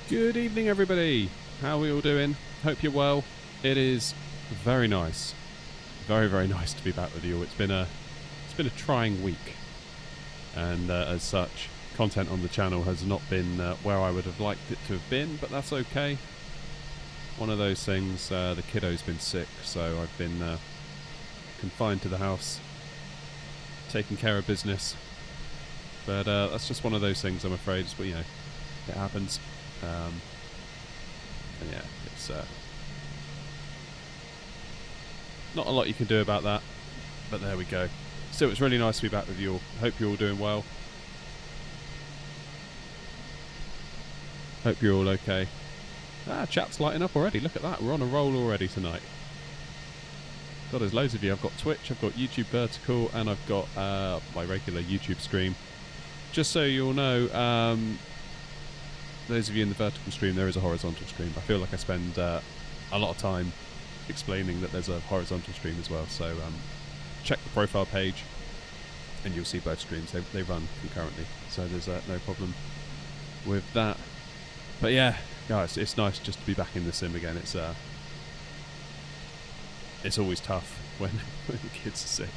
Good evening, everybody. How are we all doing? Hope you're well. It is very nice, very nice to be back with you. It's been a trying week, and as such, content on the channel has not been where I would have liked it to have been, but that's okay. One of those things. The kiddo's been sick, so I've been confined to the house, taking care of business. But that's just one of those things, I'm afraid. It's, it happens. And yeah, it's not a lot you can do about that, but there we go. Still, it's really nice to be back with you all. Hope you're all doing well. Hope you're all okay. Chat's lighting up already. Look at that. We're on a roll already tonight. God, there's loads of you. I've got Twitch, I've got YouTube Vertical, and I've got my regular YouTube stream. Just so you all know, those of you in the vertical stream, there is a horizontal stream. I feel like I spend a lot of time explaining that there's a horizontal stream as well. So check the profile page and you'll see both streams. They run concurrently. So there's no problem with that. But yeah, guys, it's nice just to be back in the sim again. It's always tough when the kids are sick.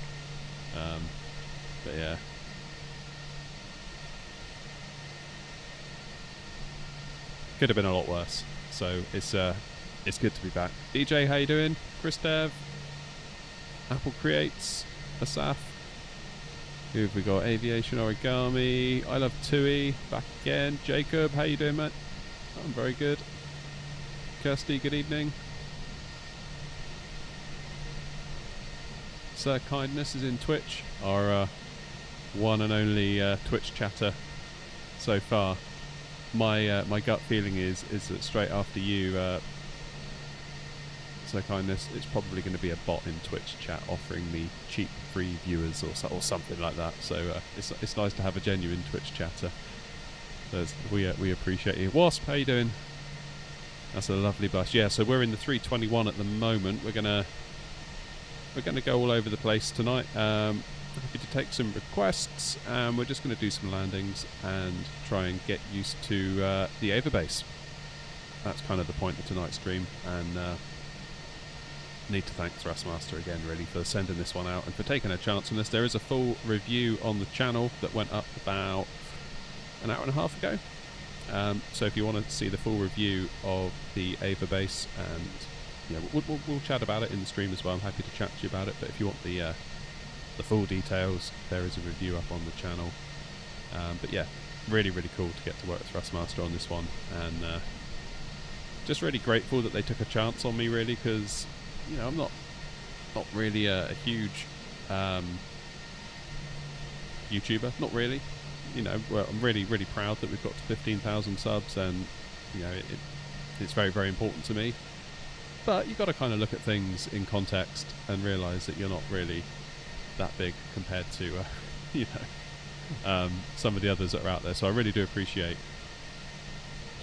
But yeah. Could have been a lot worse, so it's good to be back. DJ, how you doing? Chris Dev, Apple Creates, Asaf. Who have we got? Aviation, Origami. I love Tui. Back again. Jacob, how you doing, mate? I'm very good. Kirsty, good evening. Sir Kindness is in Twitch, our one and only Twitch chatter so far. My gut feeling is that straight after you, So Kindness, it's probably going to be a bot in Twitch chat offering me cheap free viewers or something like that. So it's nice to have a genuine Twitch chatter. We appreciate you. Wasp, how you doing? That's a lovely bus. Yeah, so we're in the 321 at the moment. We're gonna go all over the place tonight. Happy to take some requests. We're just going to do some landings and try and get used to the AVA base. That's kind of the point of tonight's stream, and need to thank Thrustmaster again really for sending this one out and for taking a chance on this. There is a full review on the channel that went up about an hour and a half ago, so if you want to see the full review of the AVA base, and we'll chat about it in the stream as well. I'm happy to chat to you about it, but if you want the full details, there is a review up on the channel. But yeah, really cool to get to work with Thrustmaster on this one, and just really grateful that they took a chance on me, really, because I'm not really a huge YouTuber, not really. Well, I'm really proud that we've got to 15,000 subs, and it's very important to me. But you've got to kind of look at things in context and realise that you're not really that big compared to some of the others that are out there. So I really do appreciate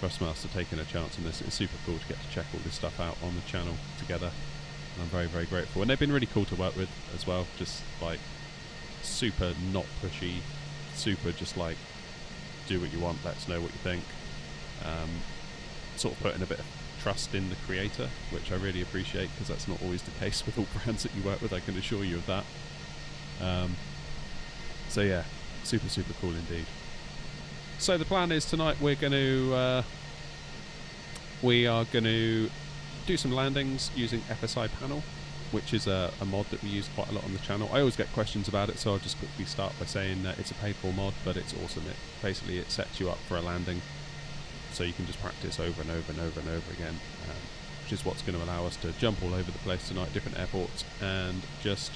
Thrustmaster taking a chance on this. It's super cool to get to check all this stuff out on the channel together, and I'm very grateful. And they've been really cool to work with as well, just like super not pushy, super just like do what you want, let us know what you think, sort of putting a bit of trust in the creator, which I really appreciate, because that's not always the case with all brands that you work with, I can assure you of that. So yeah, super cool indeed. So the plan is tonight we are going to do some landings using FSI panel, which is a mod that we use quite a lot on the channel. I always get questions about it, so I'll just quickly start by saying that it's a paid for mod, but it's awesome. Basically it sets you up for a landing, so you can just practice over and over again, which is what's going to allow us to jump all over the place tonight, different airports, and just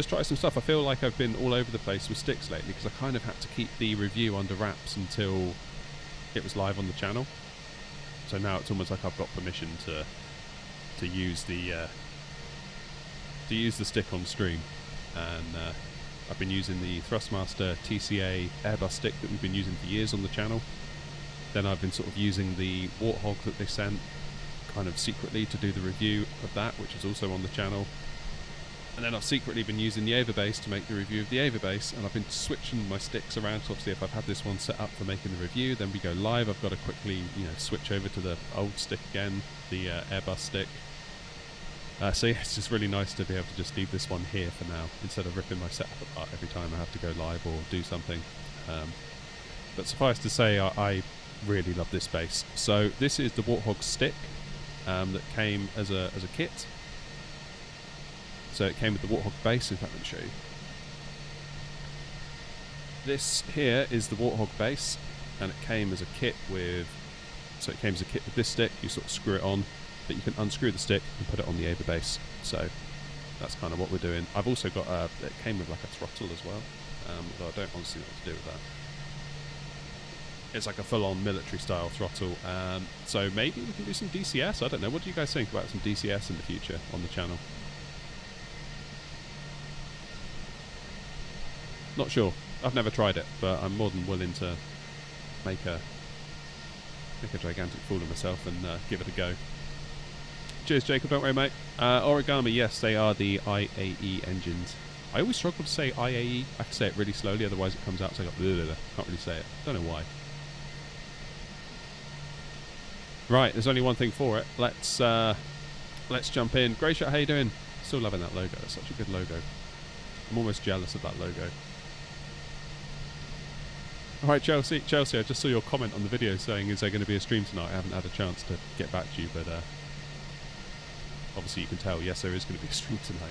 try some stuff. I feel like I've been all over the place with sticks lately, because I kind of had to keep the review under wraps until it was live on the channel. So now it's almost like I've got permission to use the stick on stream, and I've been using the Thrustmaster TCA Airbus stick that we've been using for years on the channel. Then I've been sort of using the Warthog that they sent kind of secretly to do the review of that, which is also on the channel. And then I've secretly been using the AVA base to make the review of the AVA base, and I've been switching my sticks around. So obviously if I've had this one set up for making the review, then we go live, I've got to quickly, you know, switch over to the old stick again, the Airbus stick. So yeah, it's just really nice to be able to just leave this one here for now, instead of ripping my setup apart every time I have to go live or do something. But suffice to say, I really love this base. So this is the Warthog stick that came as a kit. So it came with the Warthog base. In fact, let me show you. This here is the Warthog base, and it came as a kit with. So it came as a kit with this stick. You sort of screw it on, but you can unscrew the stick and put it on the AVA base. So that's kind of what we're doing. I've also got it came with like a throttle as well, although I don't honestly know what to do with that. It's like a full-on military style throttle. So maybe we can do some DCS. I don't know. What do you guys think about some DCS in the future on the channel? Not sure. I've never tried it, but I'm more than willing to make a gigantic fool of myself and give it a go. Cheers, Jacob. Don't worry, mate. Origami, yes, they are the IAE engines. I always struggle to say IAE. I have to say it really slowly, otherwise it comes out so I can't really say it. Don't know why. Right, there's only one thing for it. Let's jump in. Greyshot, how you doing? Still loving that logo. It's such a good logo. I'm almost jealous of that logo. Alright, Chelsea, I just saw your comment on the video saying, is there going to be a stream tonight? I haven't had a chance to get back to you, but obviously you can tell, yes, there is going to be a stream tonight.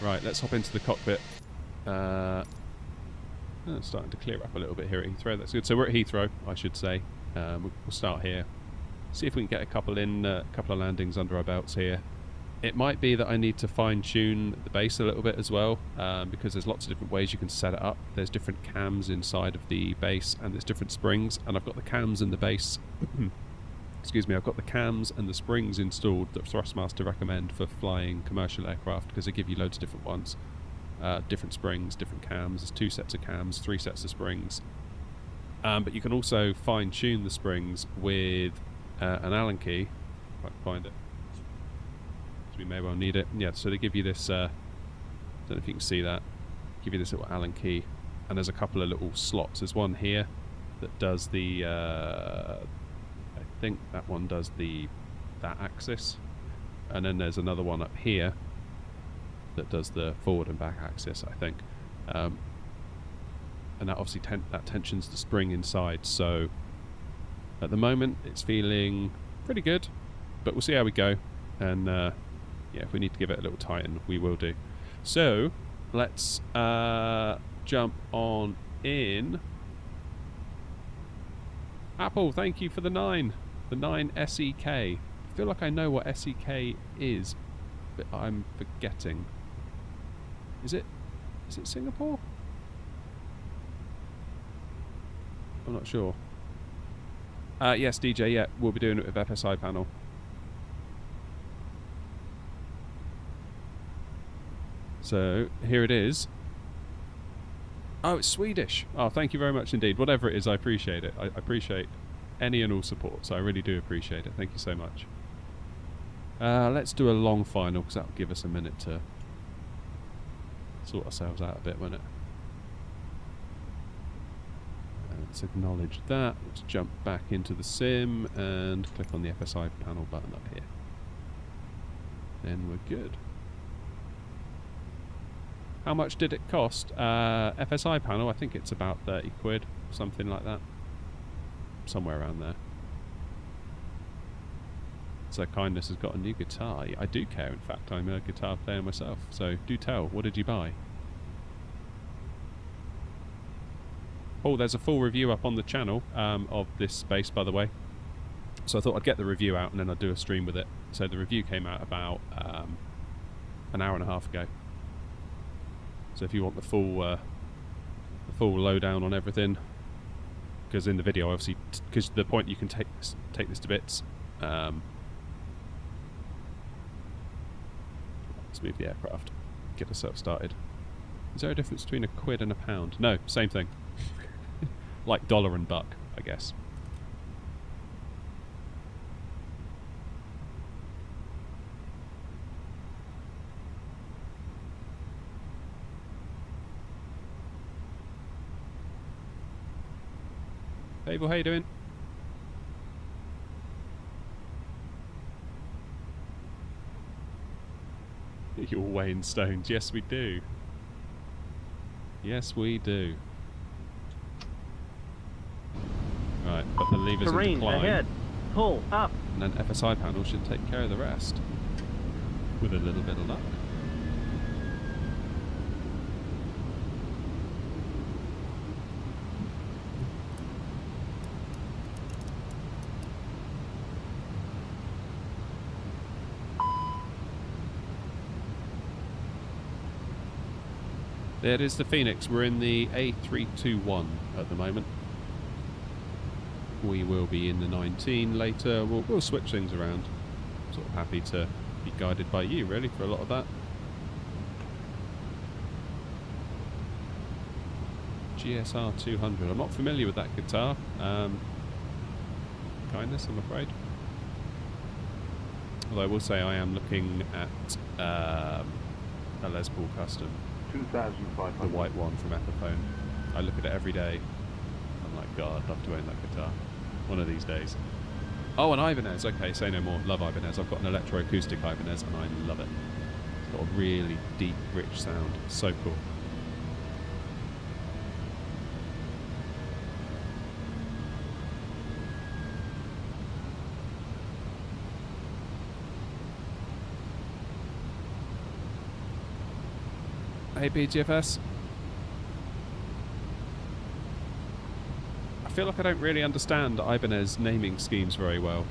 Right, let's hop into the cockpit. It's starting to clear up a little bit here at Heathrow. That's good. So we're at Heathrow, I should say. We'll start here. See if we can get a couple of landings under our belts here. It might be that I need to fine-tune the base a little bit as well, because there's lots of different ways you can set it up. There's different cams inside of the base, and there's different springs, and I've got the cams and the base excuse me, I've got the cams and the springs installed that Thrustmaster recommend for flying commercial aircraft, because they give you loads of different ones. Different springs, different cams. There's 2 sets of cams, 3 sets of springs. But you can also fine-tune the springs with an Allen key, if I can find it. We may well need it. Yeah, so they give you this, I don't know if you can see that, give you this little Allen key, and there's a couple of little slots. There's one here that does the, I think that one does that axis, and then there's another one up here that does the forward and back axis, I think. And that obviously that tensions the spring inside, so at the moment it's feeling pretty good, but we'll see how we go, and yeah, if we need to give it a little tighten, we will do. So let's jump on in. Apple, thank you for the 9 SEK. I feel like I know what SEK is, but I'm forgetting. Is it Singapore? I'm not sure. Yes, DJ, yeah, we'll be doing it with FSI panel. So here it is. Oh, it's Swedish. Oh, thank you very much indeed. Whatever it is, I appreciate it. I appreciate any and all support, so I really do appreciate it. Thank you so much. Let's do a long final, because that'll give us a minute to sort ourselves out a bit, won't it? Let's acknowledge that. Let's jump back into the sim and click on the FSI panel button up here. Then we're good. How much did it cost? FSI panel, I think it's about 30 quid, something like that. Somewhere around there. So Kindness has got a new guitar. I do care, in fact. I'm a guitar player myself. So do tell, what did you buy? Oh, there's a full review up on the channel of this bass, by the way. So I thought I'd get the review out and then I'd do a stream with it. So the review came out about an hour and a half ago. So if you want the full lowdown on everything, because in the video, obviously, because the point you can take this to bits. Let's move the aircraft, get ourselves started. Is there a difference between a quid and a pound? No, same thing. Like dollar and buck, I guess. Fable, how you doing? You're weighing stones. Yes, we do. Yes, we do. Right, but the levers in Terrain decline. ahead. Pull up. And then FSI panel should take care of the rest. With a little bit of luck. There it is, the Phoenix. We're in the A321 at the moment. We will be in the 19 later. We'll switch things around. Sort of happy to be guided by you, really, for a lot of that. GSR 200. I'm not familiar with that guitar. Kindness, I'm afraid. Although I will say I am looking at a Les Paul Custom. 2,500. The white one from Epiphone. I look at it every day. I'm like, God, I'd love to own that guitar. One of these days. Oh, an Ibanez. Okay, say no more. Love Ibanez. I've got an electroacoustic Ibanez and I love it. It's got a really deep, rich sound. So cool. Hey, BGFS. I feel like I don't really understand Ibanez naming schemes very well.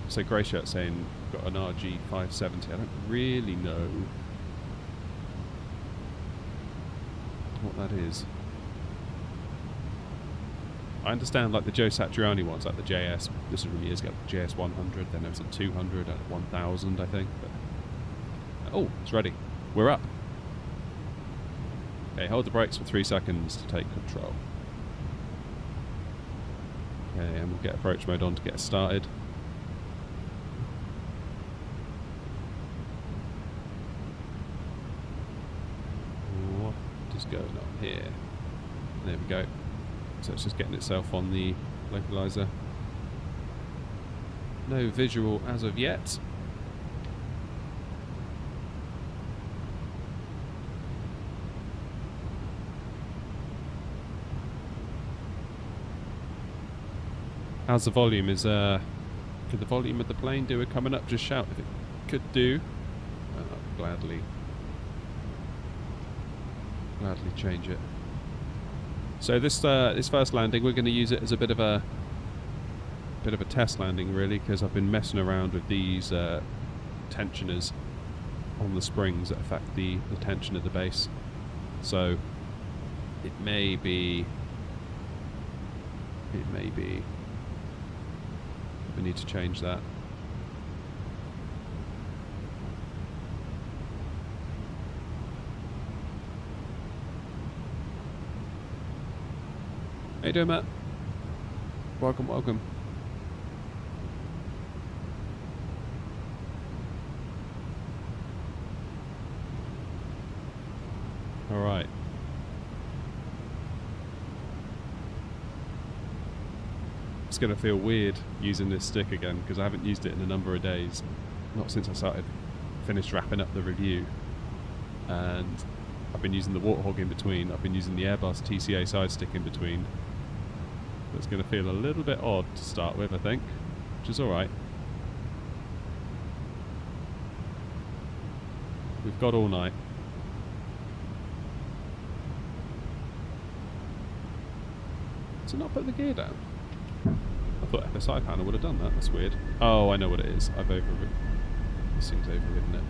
So Grey Shirt saying got an RG 570. I don't really know what that is. I understand like the Joe Satriani ones, like the JS. This was from years ago. JS 100. Then there was a 200 and a 1000, I think. But, oh, it's ready. We're up. Okay, hold the brakes for 3 seconds to take control. Okay, and we'll get approach mode on to get us started. What is going on here? There we go. So it's just getting itself on the localizer. No visual as of yet. How's the volume? Could the volume of the plane do it coming up? Just shout if it could do. I'll gladly change it. So this first landing, we're going to use it as a bit of a test landing, really, because I've been messing around with these tensioners on the springs that affect the tension at the base. So it may be. We need to change that. How you doing, Matt? Welcome, welcome. All right. It's going to feel weird using this stick again because I haven't used it in a number of days. Not since I finished wrapping up the review. And I've been using the Warthog in between. I've been using the Airbus TCA side stick in between. So it's going to feel a little bit odd to start with, I think, which is alright. We've got all night. To not put the gear down. I thought FSI panel would have done that. That's weird. Oh, I know what it is. I've overridden. This thing's overridden it.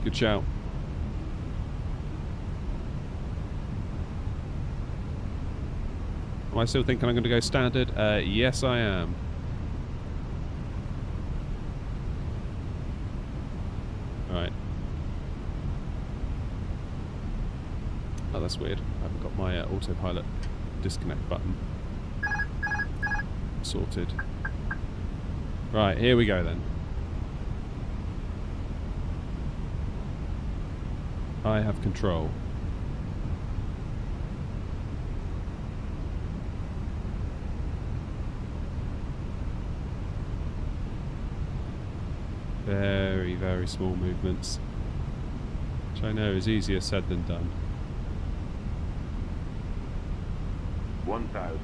Good shout. Am I still thinking I'm going to go standard? Yes, I am. Alright. Oh, that's weird. I haven't got my autopilot disconnect button sorted. Right, here we go then. I have control. Very, very small movements. Which I know is easier said than done. 1,000.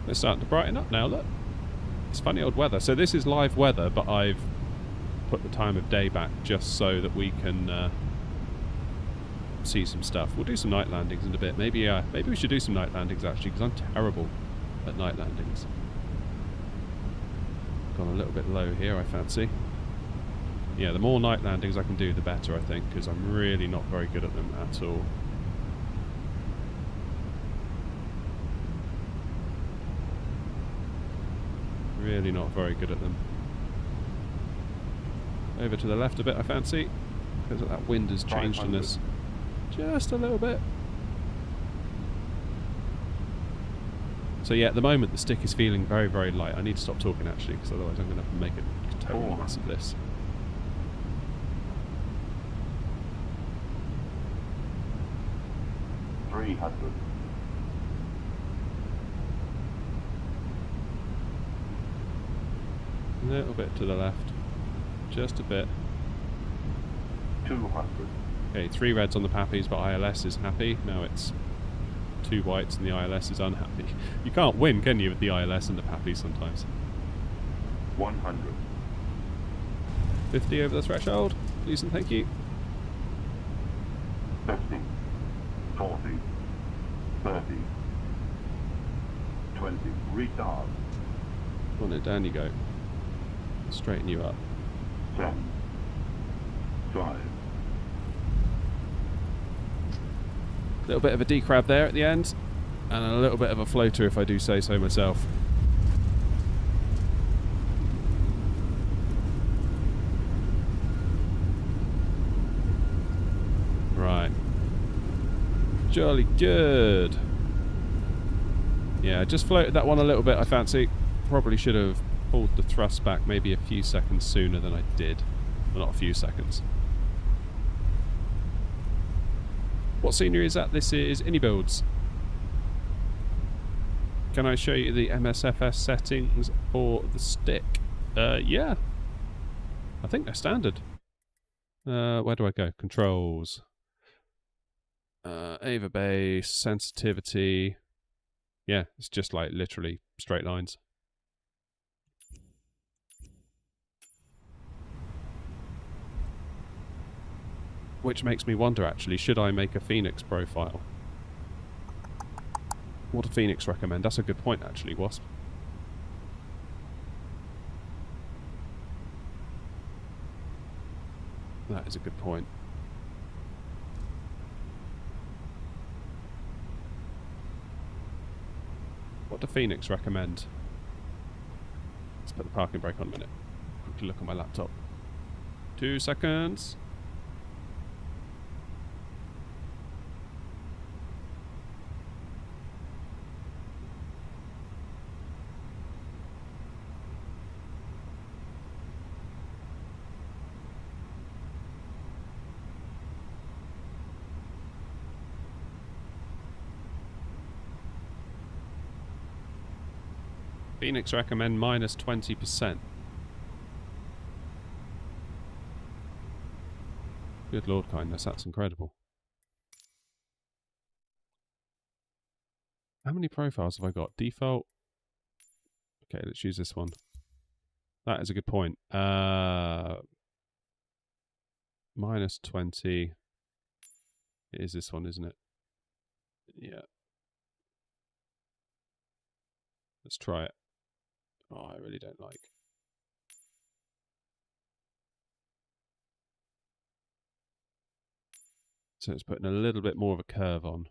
It's starting to brighten up now, look. It's funny old weather. So this is live weather, but I've put the time of day back just so that we can see some stuff. We'll do some night landings in a bit. Maybe we should do some night landings actually, because I'm terrible at night landings. Gone a little bit low here, I fancy. Yeah, the more night landings I can do, the better, I think, because I'm really not very good at them at all. Really not very good at them. Over to the left a bit, I fancy, because that wind has changed in us just a little bit. So yeah, at the moment the stick is feeling very, very light. I need to stop talking actually, because otherwise I'm going to make a total mess of this. A little bit to the left. Just a bit. 200. Okay, 3 reds on the Pappies, but ILS is happy. Now it's 2 whites and the ILS is unhappy. You can't win, can you, with the ILS and the Pappies sometimes? 100. 50 over the threshold. Please and thank you. 50. 40. 30. 20. Retard. On it, down you go. Straighten you up. 10. 5. Little bit of a decrab there at the end, and a little bit of a floater if I do say so myself. Right. Jolly good. Yeah, just floated that one a little bit, I fancy. Probably should have pulled the thrust back maybe a few seconds sooner than I did. Well, not a few seconds. What scenery is that? This is Builds. Can I show you the MSFS settings for the stick? Yeah. I think they're standard. Where do I go? Controls. AVA base, sensitivity. Yeah, it's just like literally straight lines. Which makes me wonder actually, should I make a Phoenix profile? What do Phoenix recommend? That's a good point actually, Wasp. That is a good point. What do Phoenix recommend? Let's put the parking brake on a minute. Quickly look at my laptop. 2 seconds. Phoenix recommend minus 20%. Good Lord kindness, that's incredible. How many profiles have I got? Default. Okay, let's use this one. That is a good point. Minus 20. It is this one, isn't it? Yeah. Let's try it. Oh, I really don't like. So it's putting a little bit more of a curve on.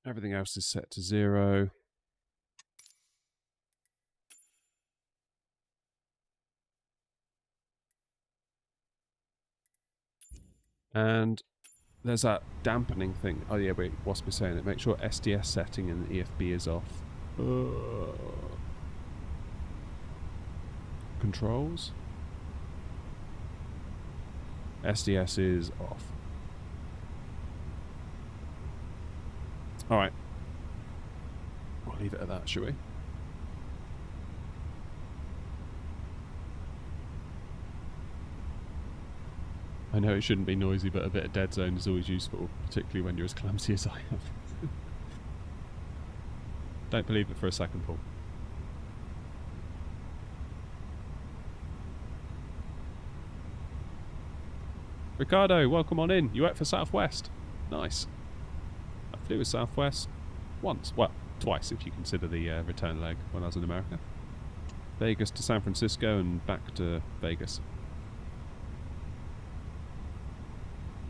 Everything else is set to 0. And there's that dampening thing. Oh yeah, wait, Wasp is saying it. Make sure SDS setting and EFB is off. Controls. SDS is off. Alright. We'll leave it at that, shall we? I know it shouldn't be noisy, but a bit of dead zone is always useful, particularly when you're as clumsy as I am. Don't believe it for a second, Paul. Ricardo, welcome on in. You work for Southwest. Nice. I flew with Southwest once. Well, twice if you consider the return leg when I was in America. Vegas to San Francisco and back to Vegas.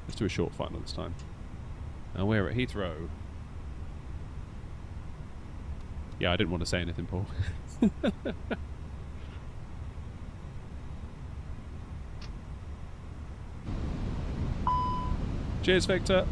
Let's do a short final this time. And we're at Heathrow. Yeah, I didn't want to say anything, Paul. Cheers, Victor.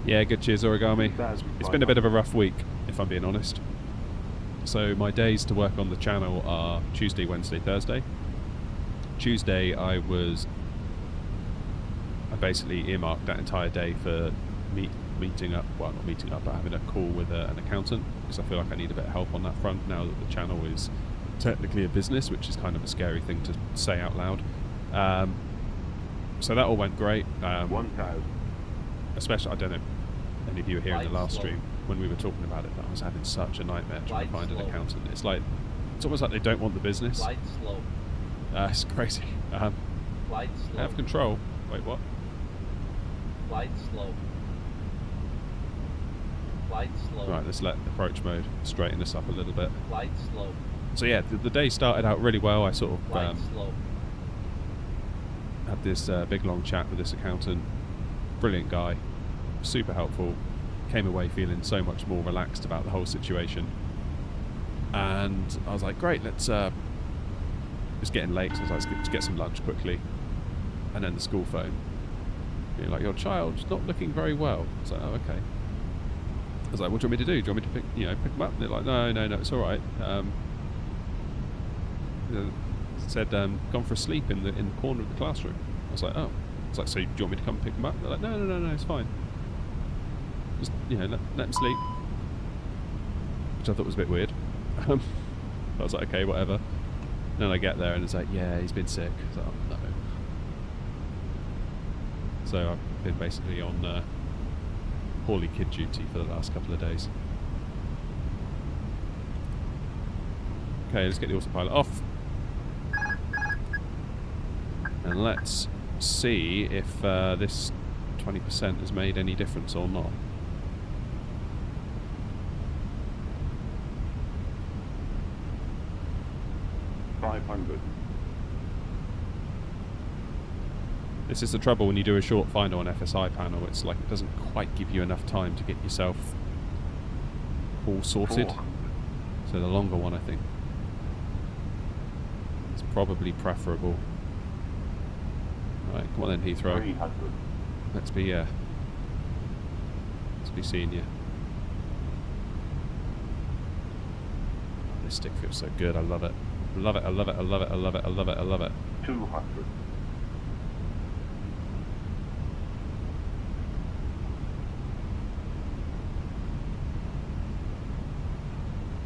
Yeah, good, cheers, Origami. It's been a bit of a rough week, if I'm being honest. So my days to work on the channel are Tuesday, Wednesday, Thursday. Tuesday I basically earmarked that entire day for meeting up, well not meeting up, but having a call with an accountant, because I feel like I need a bit of help on that front now that the channel is technically a business, which is kind of a scary thing to say out loud. So that all went great. 1,000. Especially, I don't know, any of you were here in the last stream when we were talking about it, that I was having such a nightmare trying to find an accountant. It's like, it's almost like they don't want the business. It's crazy. Have control. Wait, what? Flight slow. Right, let's let approach mode straighten us up a little bit. Flight slow. So yeah, the day started out really well. I sort of had this big long chat with this accountant. Brilliant guy, super helpful. Came away feeling so much more relaxed about the whole situation. And I was like, great, it's getting late, so I was like, let's get some lunch quickly. And then the school phone. You're like, your child's not looking very well. I was like, oh, okay. I was like, what do you want me to do? Do you want me to pick them up? And they're like, no, it's all right. Said, gone for a sleep in the corner of the classroom. I was like, oh. I was like, so do you want me to come pick them up? They're like, no, it's fine. Just, let them sleep. Which I thought was a bit weird. I was like, okay, whatever. And then I get there and it's like, yeah, he's been sick. I was like, oh, no. So I've been basically on poorly kid duty for the last couple of days. Okay, let's get the autopilot off. And let's see if this 20% has made any difference or not. This is the trouble when you do a short final on FSI panel. It's like it doesn't quite give you enough time to get yourself all sorted. So the longer one, I think, is probably preferable. Right, come on then, Heathrow. 300. Let's be seeing you. This stick feels so good. I love it. I love it. I love it. I love it. I love it. I love it. I love it. 200.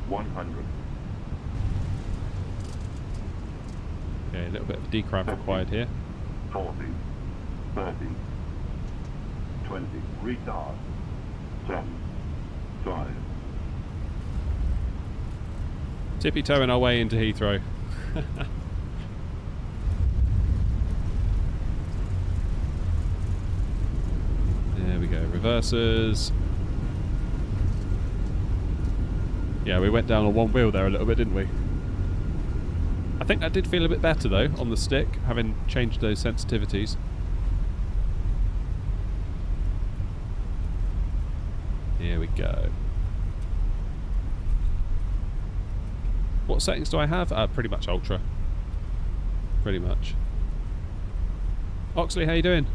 100. Okay, a little bit of decramp required here. 40, 30, 20, retard, 10, 5. Tippy-toeing our way into Heathrow. There we go, reversers. Yeah, we went down on one wheel there a little bit, didn't we? I think that did feel a bit better though on the stick, having changed those sensitivities. Here we go. What settings do I have? Pretty much ultra. Pretty much. Oxley, how you doing?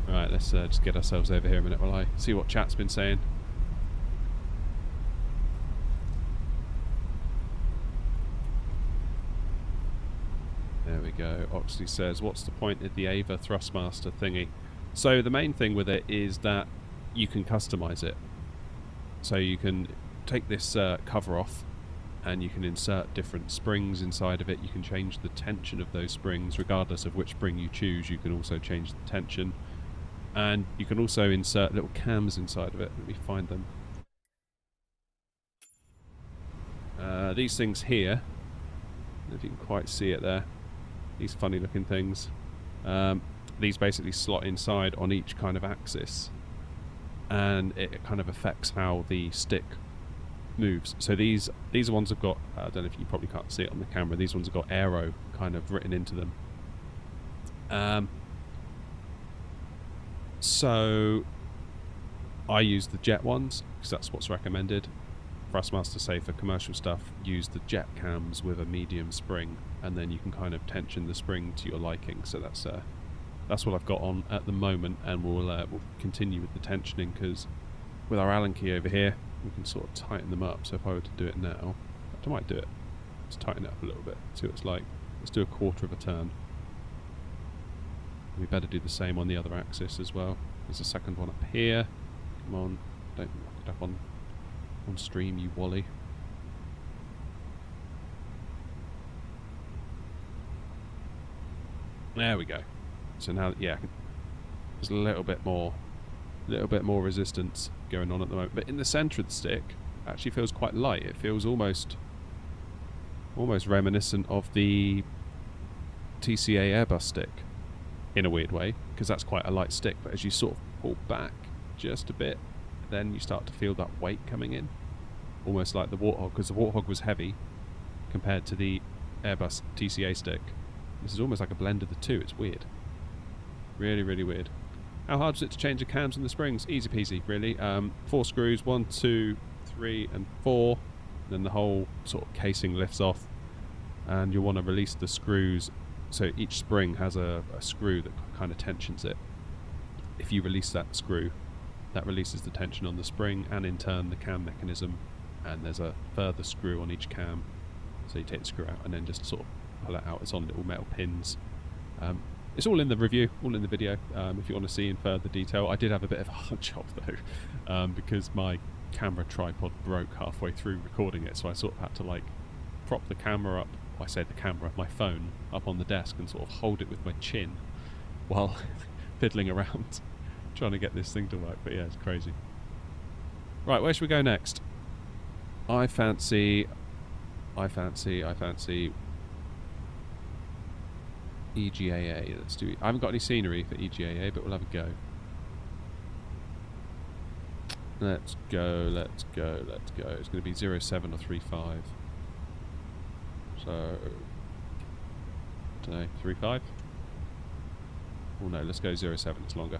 Right, let's just get ourselves over here a minute while I see what chat's been saying. There we go. Oxley says, what's the point of the AVA Thrustmaster thingy? So the main thing with it is that you can customize it. So you can take this cover off and you can insert different springs inside of it. You can change the tension of those springs regardless of which spring you choose. You can also change the tension. And you can also insert little cams inside of it. Let me find them. These things here, I don't know if you can quite see it there. These funny looking things. These basically slot inside on each kind of axis. And it kind of affects how the stick moves. So these ones have got, I don't know if you probably can't see it on the camera, these ones have got aero kind of written into them. So I use the jet ones because that's what's recommended. Thrustmaster say for commercial stuff, use the jet cams with a medium spring, and then you can kind of tension the spring to your liking. So that's what I've got on at the moment, and we'll continue with the tensioning because with our Allen key over here, we can sort of tighten them up. So if I were to do it now, I might do it. Let's tighten it up a little bit, see what it's like. Let's do a quarter of a turn. We better do the same on the other axis as well. There's a second one up here. Come on, don't lock it up on stream, you wally. There we go. So now, yeah, there's a little bit more resistance going on at the moment. But in the centre of the stick, it actually feels quite light. It feels almost reminiscent of the TCA Airbus stick. In a weird way, because that's quite a light stick, but as you sort of pull back just a bit, then you start to feel that weight coming in, almost like the Warthog, because the Warthog was heavy compared to the Airbus TCA stick. This is almost like a blend of the two. It's weird, really, really weird. How hard is it to change the cams and the springs? Easy peasy, really. 4 screws, 1, 2, 3, and 4. Then the whole sort of casing lifts off, and you'll want to release the screws. So each spring has a screw that kind of tensions it. If you release that screw, that releases the tension on the spring and in turn the cam mechanism, and there's a further screw on each cam. So you take the screw out and then just sort of pull it out. It's on little metal pins. It's all in the review, all in the video, if you want to see in further detail. I did have a bit of a hard job though, because my camera tripod broke halfway through recording it, so I sort of had to like prop the camera up. I say the camera, my phone, up on the desk and sort of hold it with my chin while fiddling around trying to get this thing to work. But yeah, it's crazy. Right, where should we go next? I fancy EGAA. Let's do it. I haven't got any scenery for EGAA, but we'll have a go. Let's go. It's going to be 07 or 35. So, I don't know, 3.5? Oh no, let's go 07, it's longer.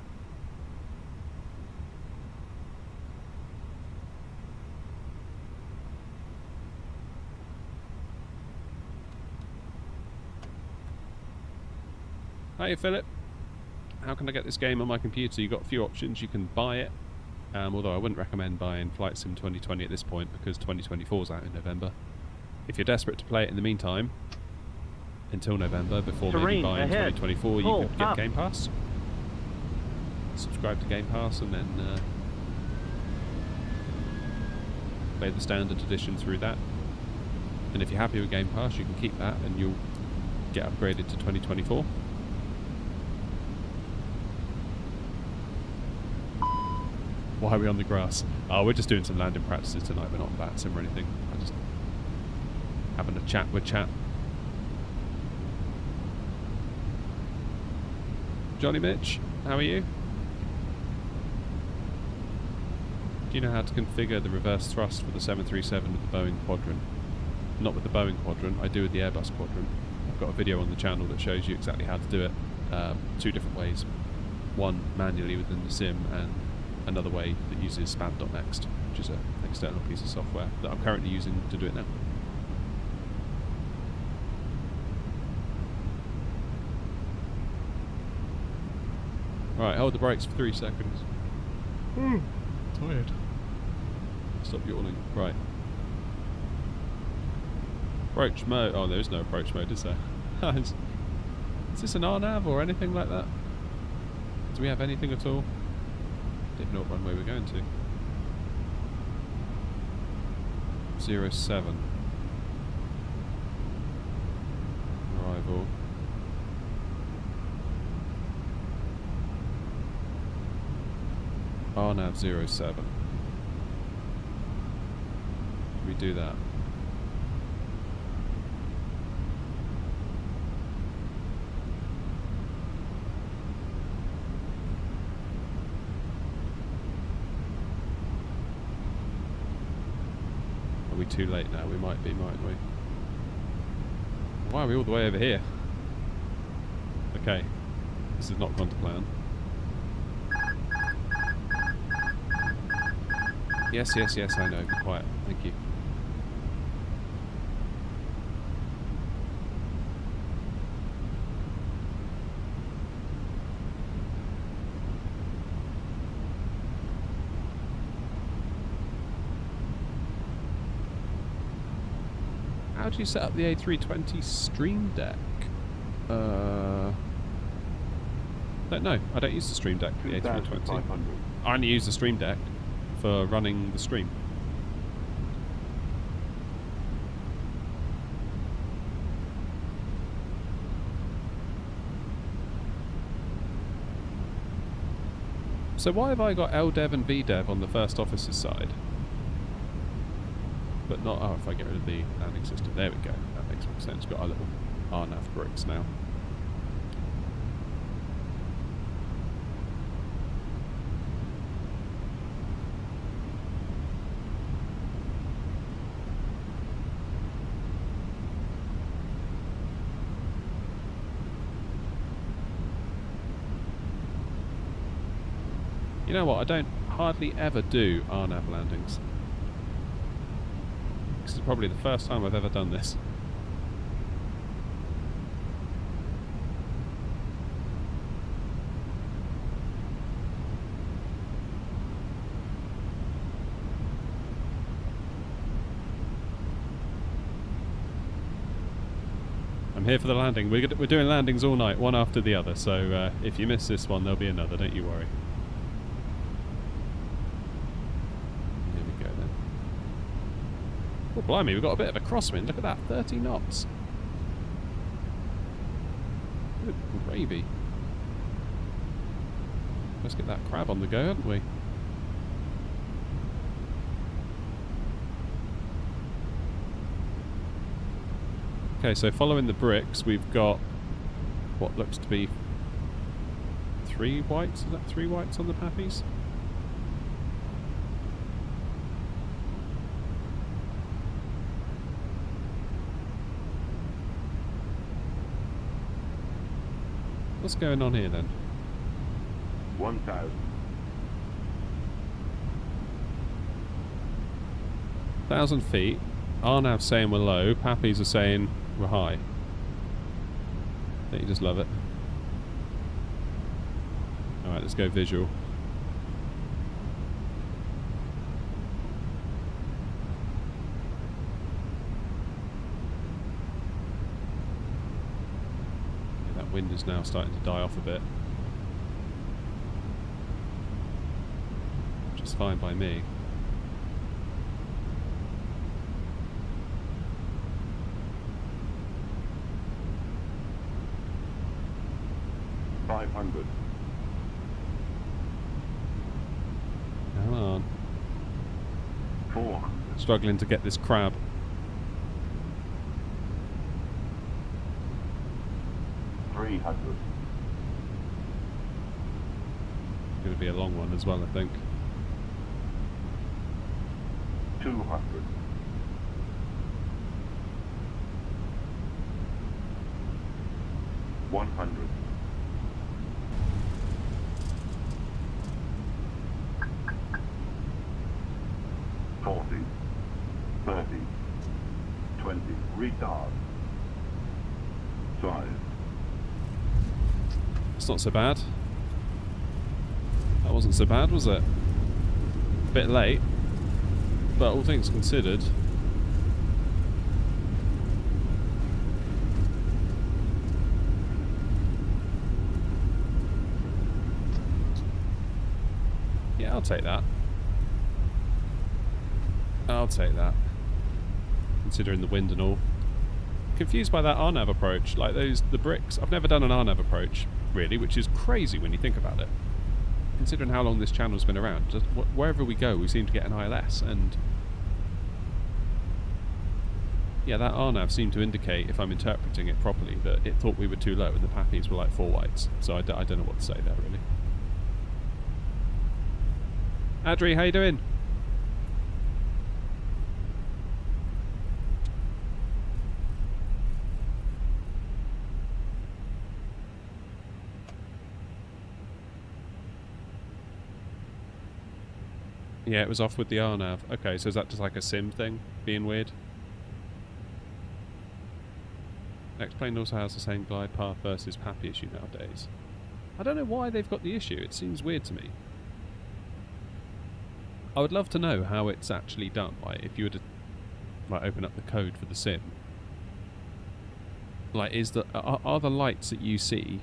Hey Philip, how can I get this game on my computer? You've got a few options. You can buy it, although I wouldn't recommend buying Flight Sim 2020 at this point because 2024 is out in November. If you're desperate to play it in the meantime, until November, before maybe buying 2024, you could get Game Pass. Subscribe to Game Pass and then play the standard edition through that. And if you're happy with Game Pass, you can keep that and you'll get upgraded to 2024. Why are we on the grass? Oh, we're just doing some landing practices tonight. We're not on bat sim or anything. I'm just having a chat with chat. Johnny Mitch, how are you? Do you know how to configure the reverse thrust for the 737 with the Boeing Quadrant? Not with the Boeing Quadrant, I do with the Airbus Quadrant. I've got a video on the channel that shows you exactly how to do it. 2 different ways. One manually within the sim, and another way that uses span.next, which is an external piece of software that I'm currently using to do it now. Right, hold the brakes for 3 seconds. Tired. Stop yawning. Right. Approach mode. Oh, there is no approach mode, is there? Is this an RNAV or anything like that? Do we have anything at all? Didn't know what runway we're going to. 07. Arrival. RNAV 07. Can we do that? Are we too late now? We might be, mightn't we? Why are we all the way over here? Okay. This has not gone to plan. Yes, yes, yes, I know. Be quiet. Thank you. How do you set up the A320 Stream Deck? Don't know. I don't use the Stream Deck for the A320. I only use the Stream Deck for running the stream. So why have I got LDev and VDev on the first officer's side? But not, oh, if I get rid of the landing system. There we go. That makes more sense. Got our little RNAV bricks now. You know what, I don't hardly ever do RNAV landings. This is probably the first time I've ever done this. I'm here for the landing. We're doing landings all night, one after the other, so if you miss this one, there'll be another, don't you worry. Oh, blimey, we've got a bit of a crosswind. Look at that, 30 knots. Good gravy. Let's get that crab on the go, haven't we? Okay, so following the bricks, we've got what looks to be 3 whites. Is that 3 whites on the pappies? What's going on here then? 1,000. 1,000 feet. RNAV saying we're low. Pappies are saying we're high. Don't you just love it? Alright, let's go visual. Wind is now starting to die off a bit, which is fine by me. $500. Come on. 400. Struggling to get this crab. 300. Going to be a long one as well, I think. 200. 100. 40. 30. 20. Retard. 5. It's not so bad. That wasn't so bad, was it? Bit late, but all things considered. Yeah, I'll take that. I'll take that. Considering the wind and all. Confused by that RNAV approach, like the bricks. I've never done an RNAV approach, really, which is crazy when you think about it. Considering how long this channel's been around, just wherever we go, we seem to get an ILS, and yeah, that RNAV seemed to indicate, if I'm interpreting it properly, that it thought we were too low, and the pappies were like 4 whites. So I don't know what to say there, really. Adri, how you doing? Yeah, it was off with the RNAV. Okay, so is that just like a sim thing? Being weird? Next plane also has the same glide path versus Pappy issue nowadays. I don't know why they've got the issue. It seems weird to me. I would love to know how it's actually done. Like, if you were to like open up the code for the sim, like, are the lights that you see,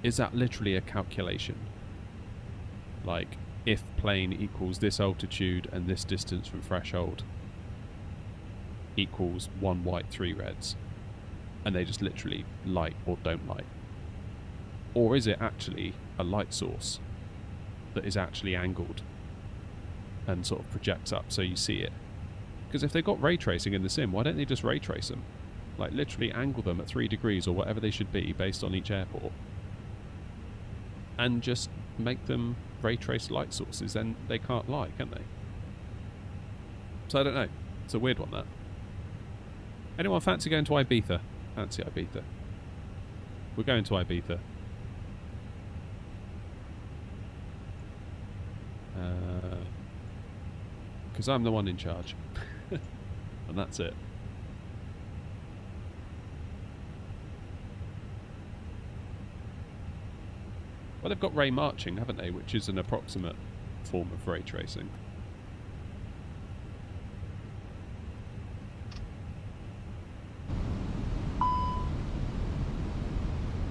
is that literally a calculation? Like, if plane equals this altitude and this distance from threshold equals 1 white, 3 reds, and they just literally light or don't light? Or is it actually a light source that is actually angled and sort of projects up so you see it? Because if they've got ray tracing in the sim, why don't they just ray trace them? Like, literally angle them at 3 degrees or whatever they should be based on each airport, and just make them ray trace light sources. Then they can't lie, can they? So I don't know. It's a weird one, that. Anyone fancy going to Ibiza? Fancy Ibiza. We're going to Ibiza. Because I'm the one in charge. And that's it. Well, they've got ray marching, haven't they? Which is an approximate form of ray tracing.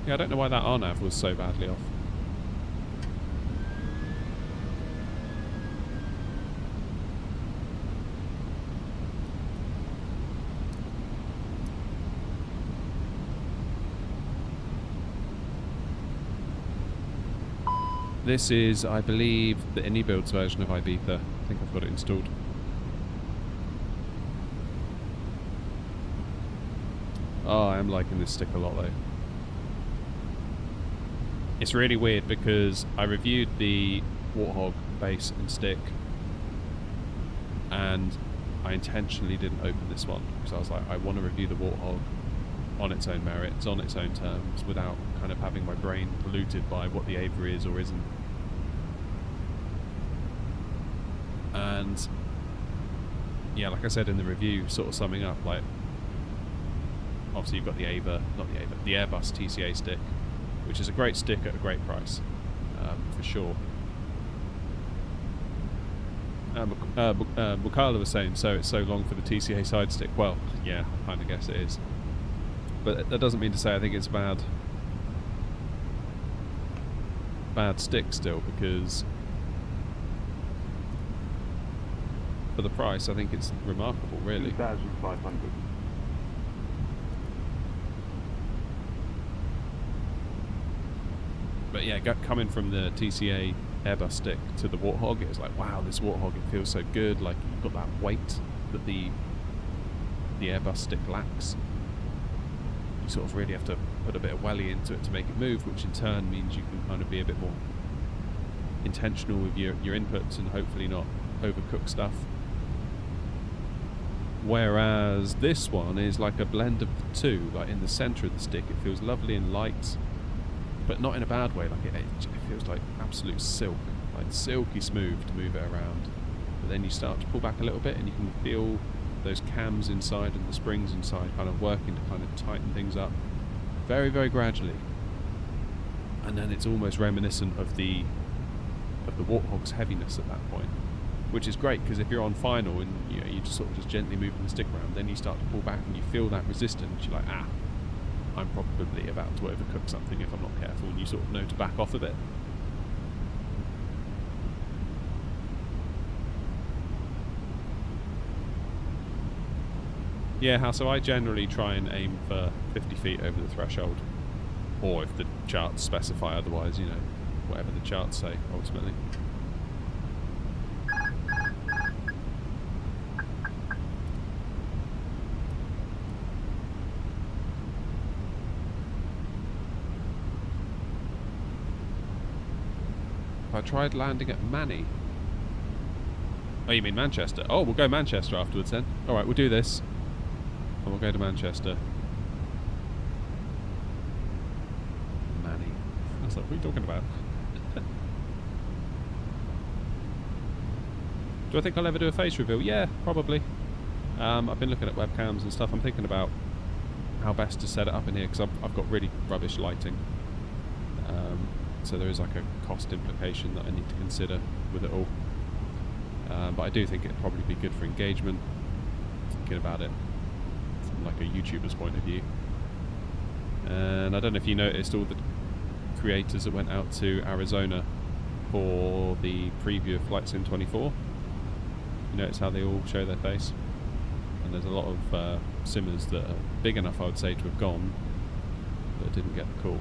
Yeah, I don't know why that RNAV was so badly off. This is, I believe, the any builds version of Ibiza. I think I've got it installed. Oh, I am liking this stick a lot, though. It's really weird because I reviewed the Warthog base and stick, and I intentionally didn't open this one because I was like, I want to review the Warthog on its own merits, on its own terms, without kind of having my brain polluted by what the AVA is or isn't. And yeah, like I said in the review, sort of summing up, like, obviously you've got the AVA, not the AVA, the Airbus TCA stick, which is a great stick at a great price, for sure. Bukala was saying, so it's so long for the TCA side stick. Well, yeah, I kind of guess it is. But that doesn't mean to say I think it's bad stick still, because for the price I think it's remarkable, really. 2,500. But yeah, coming from the TCA Airbus stick to the Warthog, it was like, wow, this Warthog, it feels so good. Like, you've got that weight that the Airbus stick lacks. You sort of really have to put a bit of welly into it to make it move, which in turn means you can kind of be a bit more intentional with your inputs and hopefully not overcook stuff. Whereas this one is like a blend of the two. Like in the centre of the stick, it feels lovely and light, but not in a bad way. Like it feels like absolute silk, like silky smooth to move it around. But then you start to pull back a little bit, and you can feel those cams inside and the springs inside kind of working to kind of tighten things up very, very gradually. And then it's almost reminiscent of the Warthog's heaviness at that point, which is great because if you're on final and you just sort of just gently moving the stick around, then you start to pull back and you feel that resistance. You're like, I'm probably about to overcook something if I'm not careful, and you sort of know to back off a bit. Yeah, so I generally try and aim for 50 feet over the threshold, or if the charts specify otherwise, whatever the charts say ultimately. I tried landing at Manny. Oh, you mean Manchester? Oh, we'll go Manchester afterwards then. Alright, we'll do this. And we'll go to Manchester. Manny. I was like, what are you talking about? Do I think I'll ever do a face reveal? Yeah, probably. I've been looking at webcams and stuff. I'm thinking about how best to set it up in here, because I've got really rubbish lighting. So there is like a cost implication that I need to consider with it all. But I do think it'd probably be good for engagement, thinking about it from like a YouTuber's point of view. And I don't know if you noticed all the creators that went out to Arizona for the preview of Flight Sim 24. You notice how they all show their face? And there's a lot of simmers that are big enough, I would say, to have gone, but didn't get the call.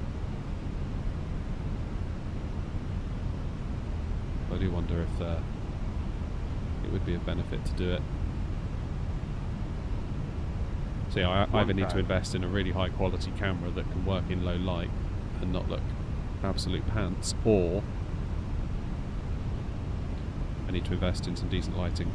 I do wonder if it would be a benefit to do it. So yeah, I either need to invest in a really high quality camera that can work in low light and not look absolute pants, or I need to invest in some decent lighting.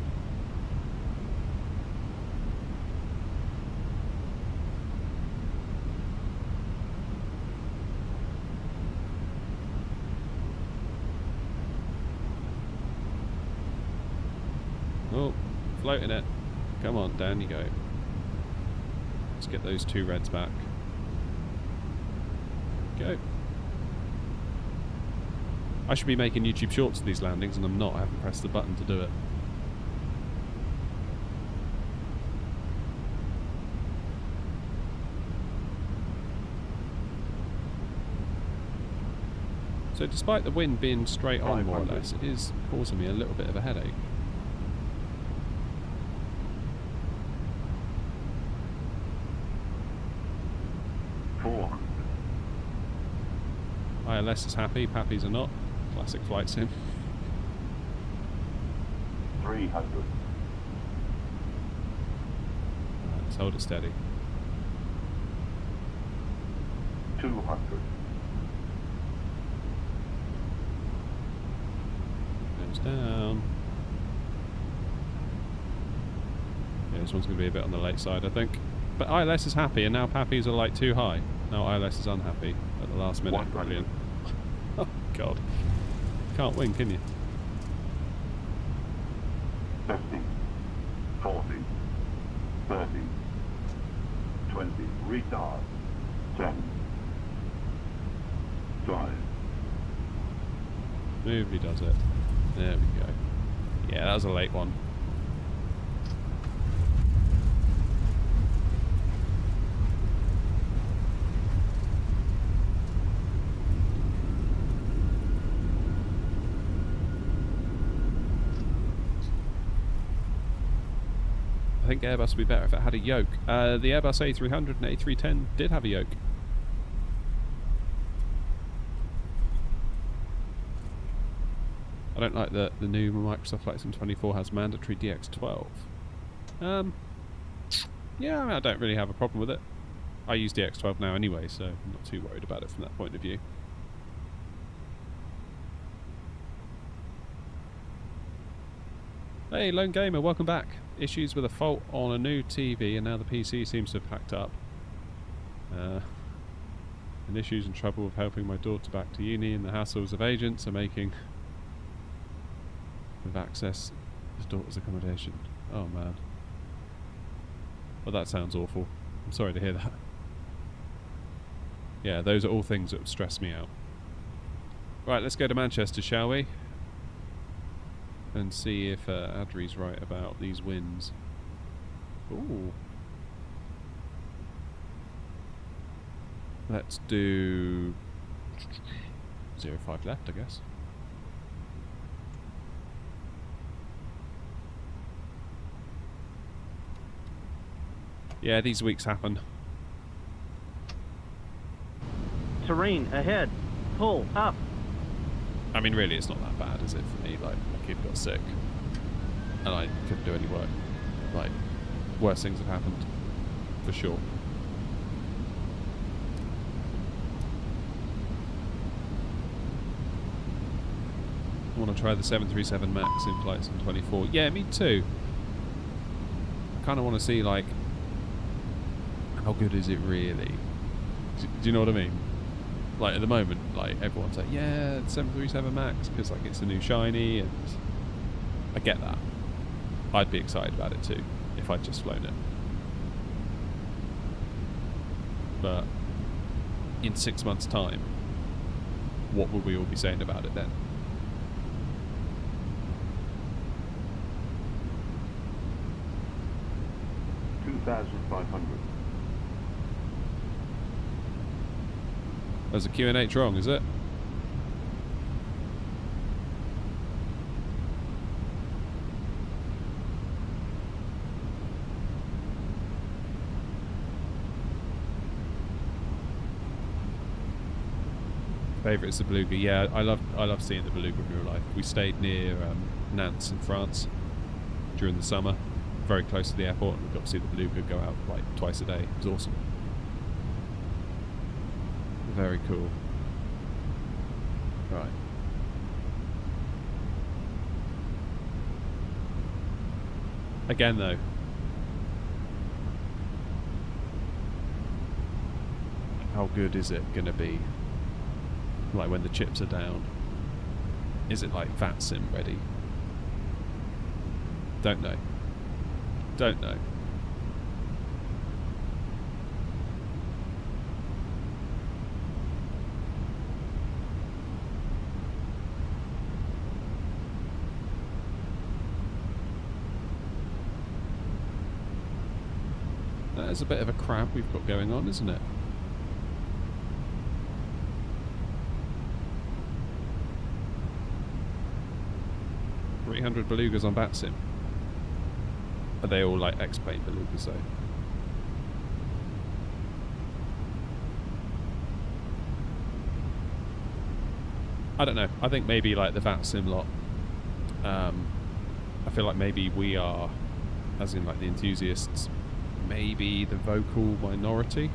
Oh, floating it. Come on, down you go. Let's get those two reds back. Go. I should be making YouTube shorts of these landings, and I'm not. I haven't pressed the button to do it. So despite the wind being straight on, more or less, it is causing me a little bit of a headache. ILS is happy, Pappies are not. Classic flight sim. 300. Right, let's hold it steady. 200. Goes down. Yeah, this one's going to be a bit on the late side, I think. But ILS is happy, and now Pappies are like too high. Now ILS is unhappy at the last minute. Brilliant. Oh, God. Can't win, can you? 50, 40, 30, 20, retard, 10, 5. Smoothly does it. There we go. Yeah, that was a late one. I think Airbus would be better if it had a yoke. The Airbus A300 and A310 did have a yoke. I don't like that the new Microsoft Flight Sim 24 has mandatory DX12. Yeah, I mean, I don't really have a problem with it. I use DX12 now anyway, so I'm not too worried about it from that point of view. Hey, Lone Gamer, welcome back. Issues with a fault on a new TV, and now the PC seems to have packed up. And issues and trouble with helping my daughter back to uni, and the hassles of agents are making with access his daughter's accommodation. Oh man. Well, that sounds awful. I'm sorry to hear that. Yeah, those are all things that would stress me out. Right, let's go to Manchester, shall we? And see if Adri's right about these winds. Ooh. Let's do 0.5 left, I guess. Yeah, these weeks happen. Terrain ahead. Pull up. I mean, really, it's not that bad, is it, for me? Like, my kid got sick, and I couldn't do any work. Like, worse things have happened, for sure. I want to try the 737 MAX in flights in 24. Yeah, me too. I kind of want to see, like, how good is it really? Do you know what I mean? Like, at the moment, like, everyone's like, yeah, the 737 MAX, because, like, it's a new shiny, and I get that. I'd be excited about it too, if I'd just flown it. But in 6 months' time, what will we all be saying about it then? $2,500. There's a QNH wrong, is it? Favourite is the beluga. Yeah, I love seeing the beluga in real life. We stayed near Nantes in France during the summer, very close to the airport, and we got to see the beluga go out like twice a day. It was awesome. Very cool. Right. Again, though, how good is it going to be? Like, when the chips are down, is it like VATSIM ready? Don't know. Don't know. That is a bit of a crab we've got going on, isn't it? $300 belugas on VATSIM. Are they all like X-plane belugas though? I don't know. I think maybe like the VATSIM lot. I feel like maybe we are, as in like the enthusiasts, maybe the vocal minority.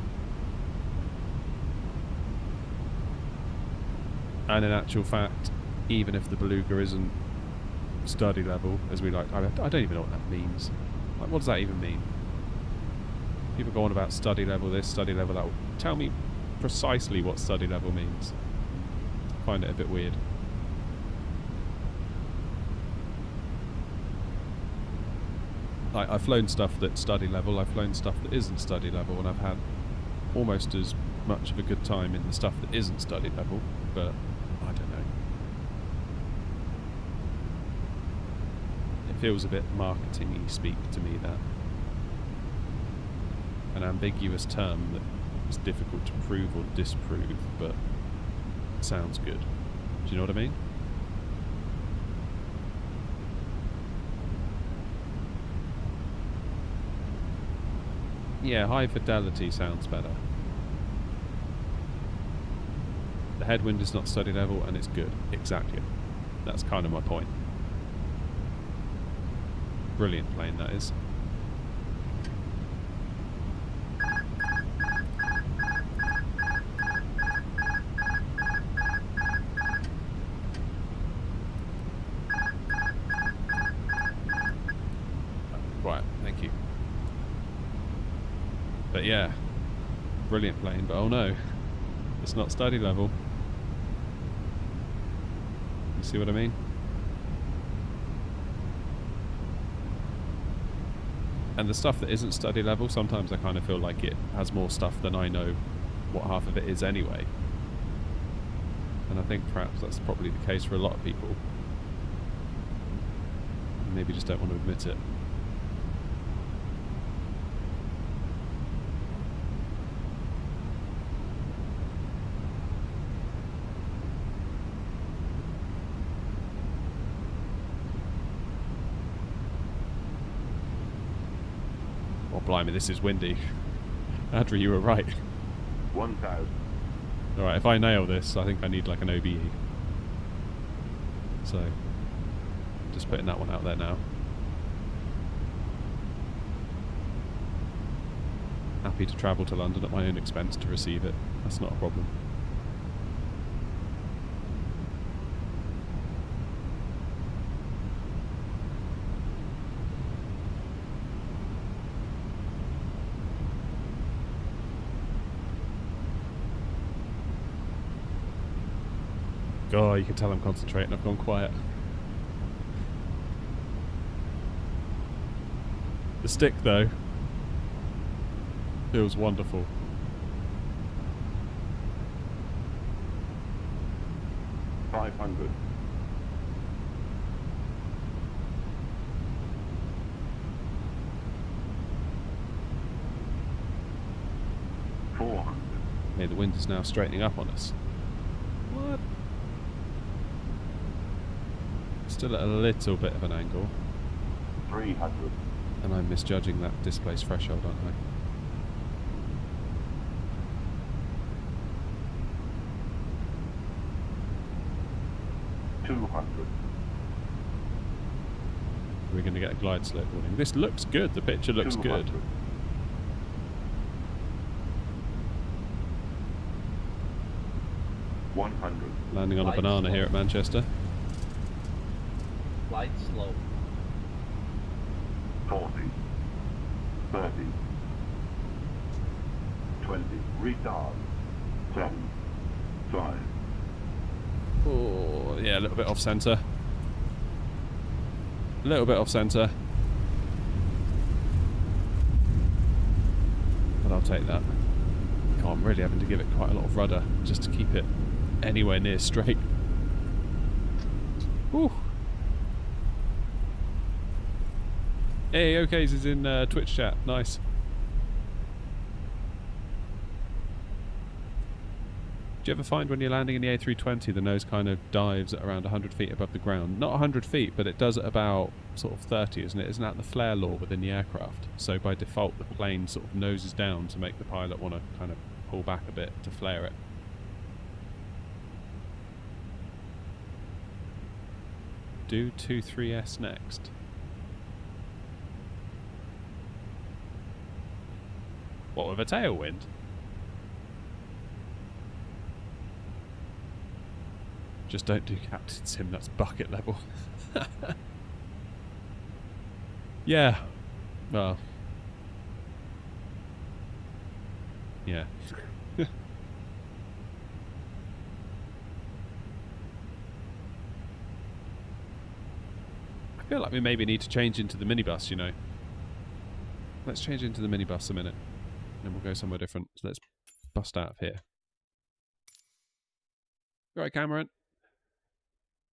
And in actual fact, even if the beluga isn't study level, as we like, I don't even know what that means. Like, what does that even mean? People go on about study level this, study level that. Tell me precisely what study level means. I find it a bit weird. Like, I've flown stuff that's study level, I've flown stuff that isn't study level, and I've had almost as much of a good time in the stuff that isn't study level, but I don't know. It feels a bit marketing-y speak to me, that. An ambiguous term that is difficult to prove or disprove, but sounds good. Do you know what I mean? Yeah, high fidelity sounds better. The headwind is not study level and it's good. Exactly. That's kind of my point. Brilliant plane, that is. quiet. Thank you. But yeah, brilliant plane. But oh no, it's not study level. You see what I mean? And the stuff that isn't study level, sometimes I kind of feel like it has more stuff than I know what half of it is anyway. And I think perhaps that's probably the case for a lot of people. Maybe just don't want to admit it. Oh, blimey, this is windy. Adri, you were right. 1,000. Alright, if I nail this, I think I need like an OBE. So, just putting that one out there now. Happy to travel to London at my own expense to receive it. That's not a problem. Oh, you can tell I'm concentrating. I've gone quiet. The stick, though, feels wonderful. $500. $400. Yeah, the wind is now straightening up on us. What? Still at a little bit of an angle. 300. And I'm misjudging that displaced threshold, aren't I? $200. We're going to get a glide slope warning. This looks good. The picture looks good. 200. $100. Landing on a Glide banana slope. here at Manchester. Glide slope. 40. 30. 20. Retard. 10. 5. Oh, yeah, a little bit off centre. A little bit off centre. But I'll take that. God, I'm really having to give it quite a lot of rudder just to keep it anywhere near straight. Whew. Hey, OKs is in Twitch chat. Nice. Do you ever find when you're landing in the A320 the nose kind of dives at around 100 feet above the ground? Not 100 feet, but it does at about sort of 30, isn't it? Isn't that the flare law within the aircraft? So by default the plane sort of noses down to make the pilot want to kind of pull back a bit to flare it. Do 23S next. What, with a tailwind? Just don't do Captain Sim, that's bucket level. Yeah. Well. Yeah. I feel like we maybe need to change into the minibus, you know. Let's change into the minibus a minute. Then we'll go somewhere different. So let's bust out of here. Right, Cameron.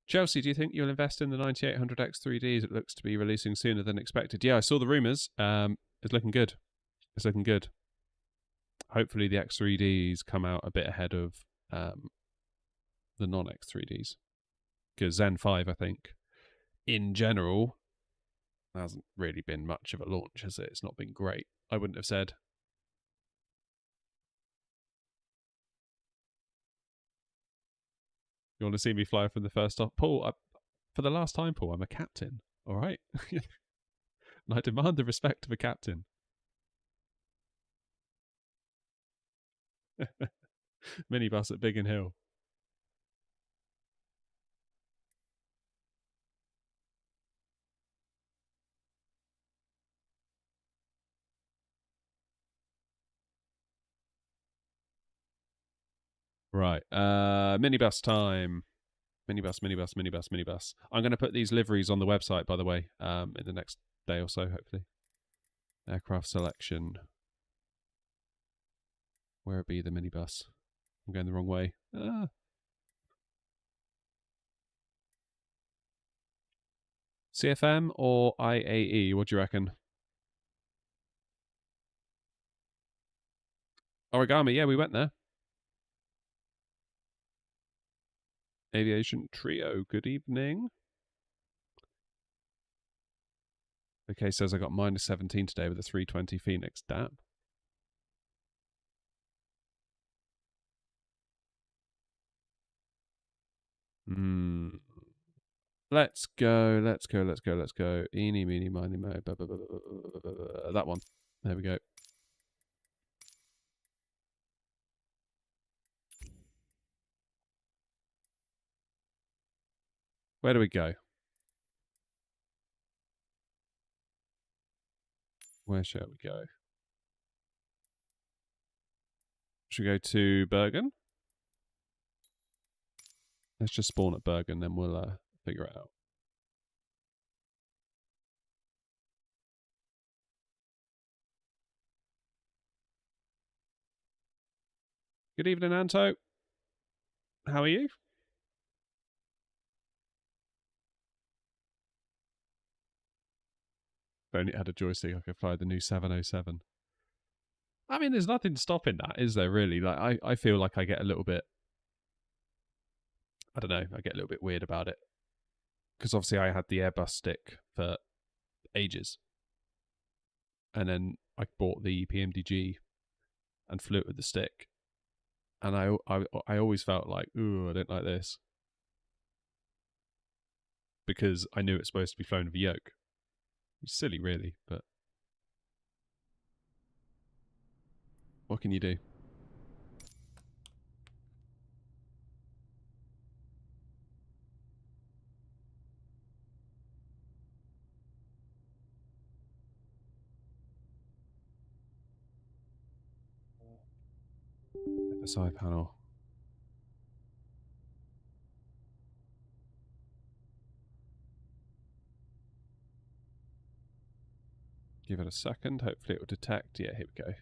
Chelsea, do you think you'll invest in the 9800X 3Ds? It looks to be releasing sooner than expected. Yeah, I saw the rumours. It's looking good. It's looking good. Hopefully the X3Ds come out a bit ahead of the non-X3Ds. Because Zen 5, I think, in general, hasn't really been much of a launch, has it? It's not been great. I wouldn't have said. You want to see me fly from the first off? Paul, for the last time, Paul, I'm a captain. All right? And I demand the respect of a captain. Minibus at Biggin Hill. Right. Minibus time. Minibus. I'm going to put these liveries on the website, by the way, in the next day or so, hopefully. Aircraft selection. Where be the minibus? I'm going the wrong way. CFM or IAE? What do you reckon? Origami, yeah, we went there. Aviation Trio, good evening. Okay, says I got -17 today with a 320 Phoenix DAP. Let's go. Eeny, meeny, miny, mo. That one. There we go. Where do we go? Where shall we go? Should we go to Bergen? Let's just spawn at Bergen, then we'll figure it out. Good evening, Anto. How are you? If only it had a joystick, I could fly the new 707. I mean, there's nothing stopping that, is there, really? Like, I feel like I get a little bit... I don't know, I get a little bit weird about it. Because obviously I had the Airbus stick for ages. And then I bought the PMDG and flew it with the stick. And I always felt like, ooh, I don't like this. Because I knew it's supposed to be flown with a yoke. It's silly, really, but... what can you do? FSI panel. Give it a second. Hopefully it will detect. Yeah, here we go.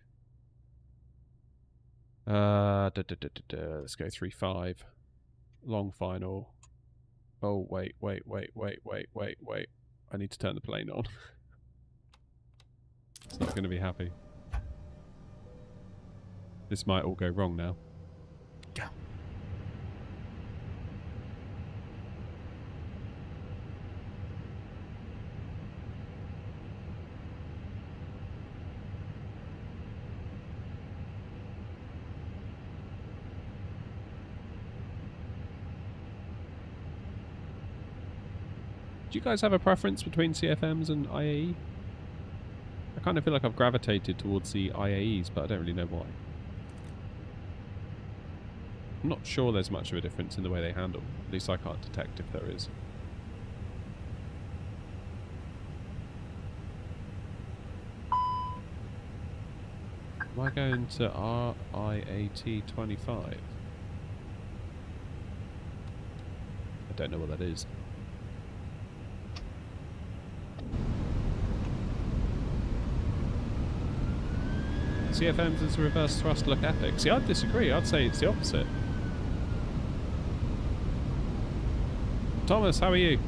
Let's go 3.5. Long final. Oh, wait. I need to turn the plane on. It's not going to be happy. This might all go wrong now. Go. Do you guys have a preference between CFMs and IAE? I kind of feel like I've gravitated towards the IAEs, but I don't really know why. I'm not sure there's much of a difference in the way they handle. At least I can't detect if there is. Am I going to RIAT 25? I don't know what that is. CFMs is reverse thrust look epic. See, I'd disagree. I'd say it's the opposite. Thomas, how are you?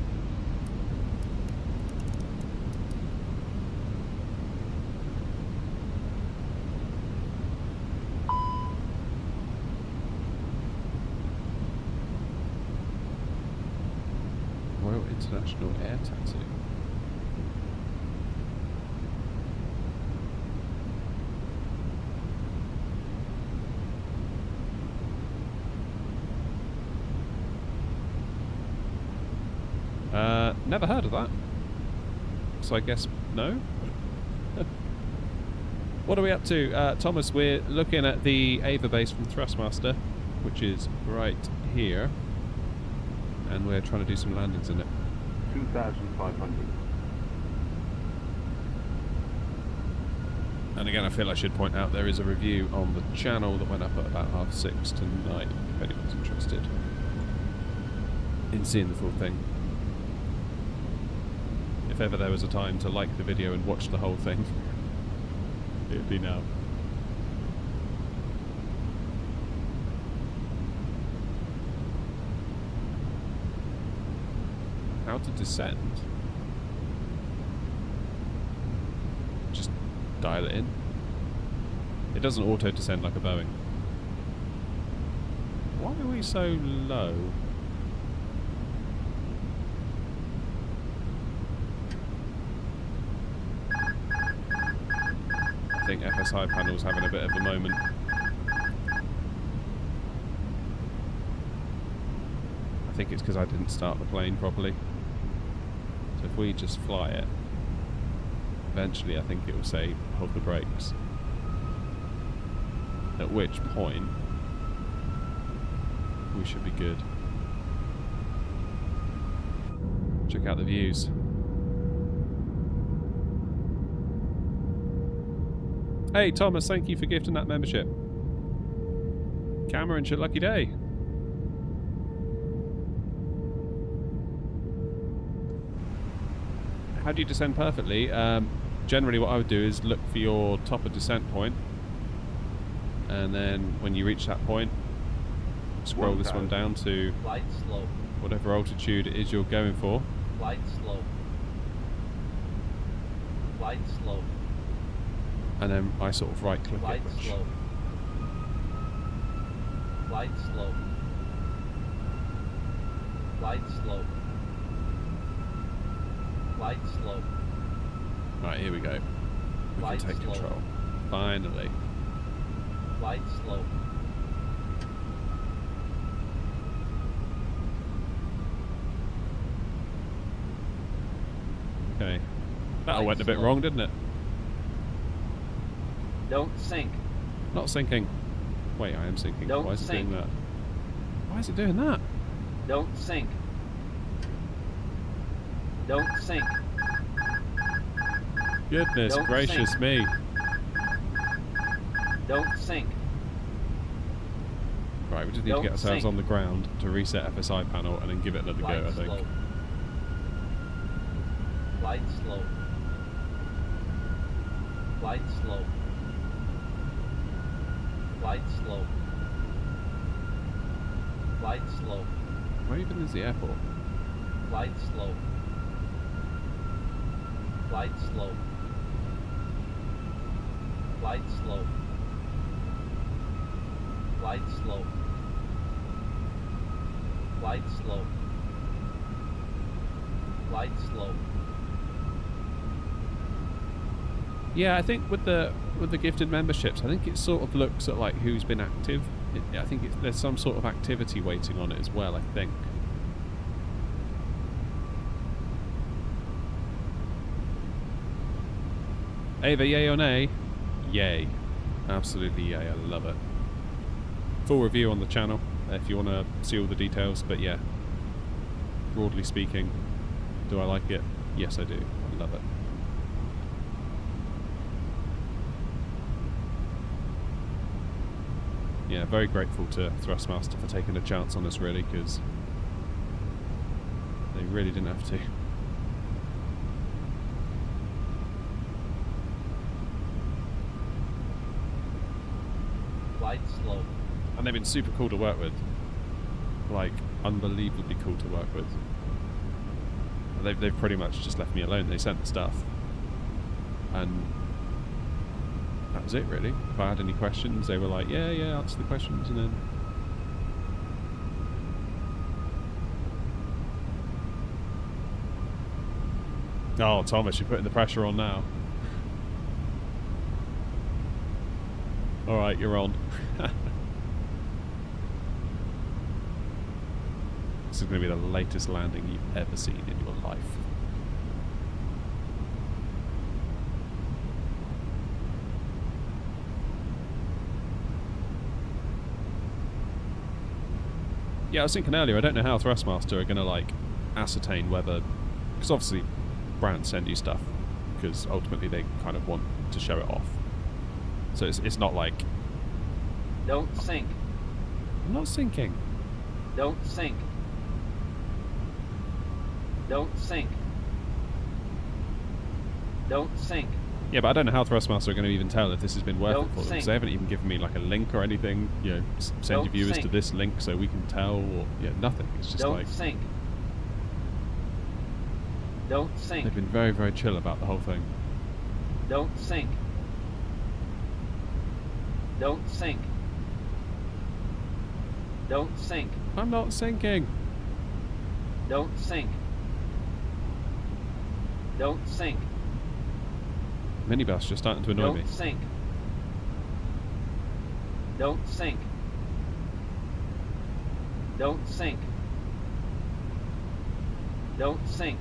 Royal International Air Taxi. Never heard of that. So I guess no. What are we up to? Thomas, we're looking at the AVA base from Thrustmaster, which is right here. And we're trying to do some landings in it. 2,500. And again, I feel I should point out there is a review on the channel that went up at about 6:30 tonight, if anyone's interested in seeing the full thing. If ever there was a time to like the video and watch the whole thing, it would be now. How to descend? Just dial it in. It doesn't auto descend like a Boeing. Why are we so low? I think FSI panel's having a bit of a moment. I think it's because I didn't start the plane properly. So if we just fly it, eventually I think it will say hold the brakes. At which point we should be good. Check out the views. Hey Thomas, thank you for gifting that membership. Cameron, your lucky day. How do you descend perfectly? Generally what I would do is look for your top of descent point, and then when you reach that point, scroll this one down to Flight slope. whatever altitude it is you're going for. Flight slope. Flight slope. And then I sort of right click Flight it, which slope. Flight slope. Flight slope. Flight slope. right, here we go. We Flight can take slope. control. Finally. Flight slope. Okay. That all Flight went a bit slope. wrong, didn't it? Don't sink. Not sinking. Wait, I am sinking. Don't Why is it sink. doing that? Why is it doing that? Don't sink. Don't sink. Goodness Don't gracious sink. me. Don't sink. Right, we just need to Don't get ourselves sink. on the ground to reset FSI panel and then give it another Flight go, I think. slope. Flight slope. Flight slope. Flight slope. Flight slope. Where even is the airport? Flight slope. Flight slope. Flight slope. Flight slope. Flight slope. Flight slope. Yeah, I think with the gifted memberships, I think it sort of looks at like who's been active. I think there's some sort of activity weighting on it as well, I think. AVA, yay or nay? Yay. Absolutely yay, I love it. Full review on the channel if you want to see all the details, but yeah. Broadly speaking, do I like it? Yes, I do. I love it. Yeah, very grateful to Thrustmaster for taking a chance on us, really, because they really didn't have to. Flight slope. And they've been super cool to work with. Like, unbelievably cool to work with. And they've pretty much just left me alone. They sent the stuff. And that was it, really. If I had any questions, they were like, yeah, answer the questions, and then... Oh, Thomas, you're putting the pressure on now. Alright, you're on. This is going to be the latest landing you've ever seen in your life. Yeah, I was thinking earlier, I don't know how Thrustmaster are going to, like, ascertain whether... Because obviously brands send you stuff because ultimately they kind of want to show it off. So it's not like Don't sink. I'm not sinking. Don't sink. Don't sink. Don't sink. Yeah, but I don't know how Thrustmaster are going to even tell if this has been worth Don't it for them, because sink. they haven't even given me like a link or anything. You know, send your Don't viewers to sink. this link so we can tell, or nothing. It's just Don't like sink. Don't sink. they've been very, very chill about the whole thing. Don't sink. Don't sink. Don't sink. I'm not sinking. Don't sink. Don't sink. Minibus just starting to annoy me. Don't sink. Don't sink. Don't sink. Don't sink.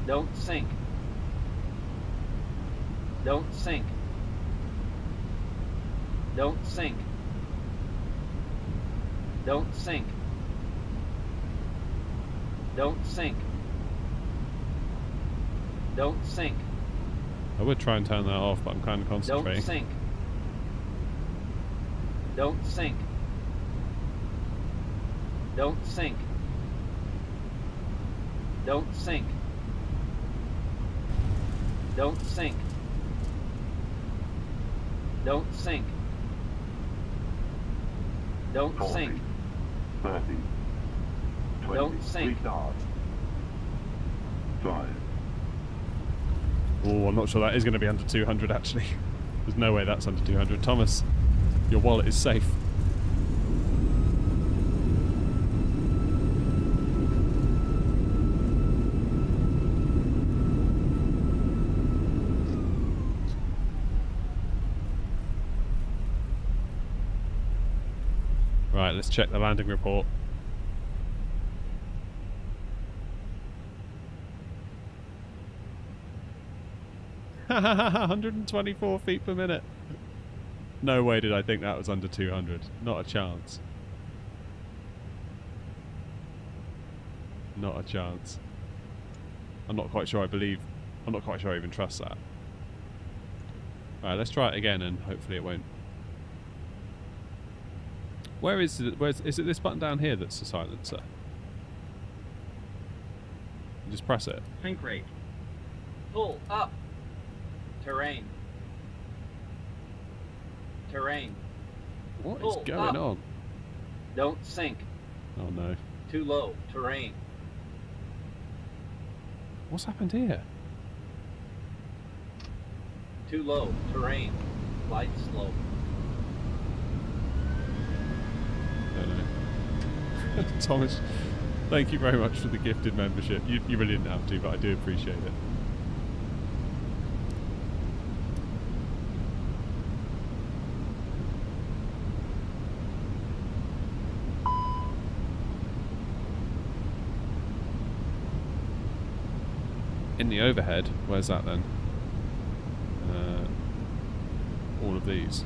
Don't sink. Don't sink. Don't sink. Don't sink. Don't sink. Don't sink. I would try and turn that off, but I'm kind of Don't concentrating. sink. Don't sink. Don't sink. Don't sink. Don't sink. Don't sink. Don't 40, sink. 30, 20, Don't sink. retard. 5, Oh, I'm not sure that is going to be under 200 actually. There's no way that's under 200. Thomas, your wallet is safe. Right, let's check the landing report. Hahaha, 124 feet per minute. No way did I think that was under 200. Not a chance. Not a chance. I'm not quite sure I even trust that. Alright, let's try it again and hopefully it won't. Where is it? Is it this button down here that's the silencer? You just press it. Sync rate. Pull up. Terrain. Terrain. What is Pull going up. on? Don't sink. Oh no. Too low. Terrain. What's happened here? Too low. Terrain. Flight slow. I don't know. Thomas, thank you very much for the gifted membership. You really didn't have to, but I do appreciate it. In the overhead, where's that then? All of these.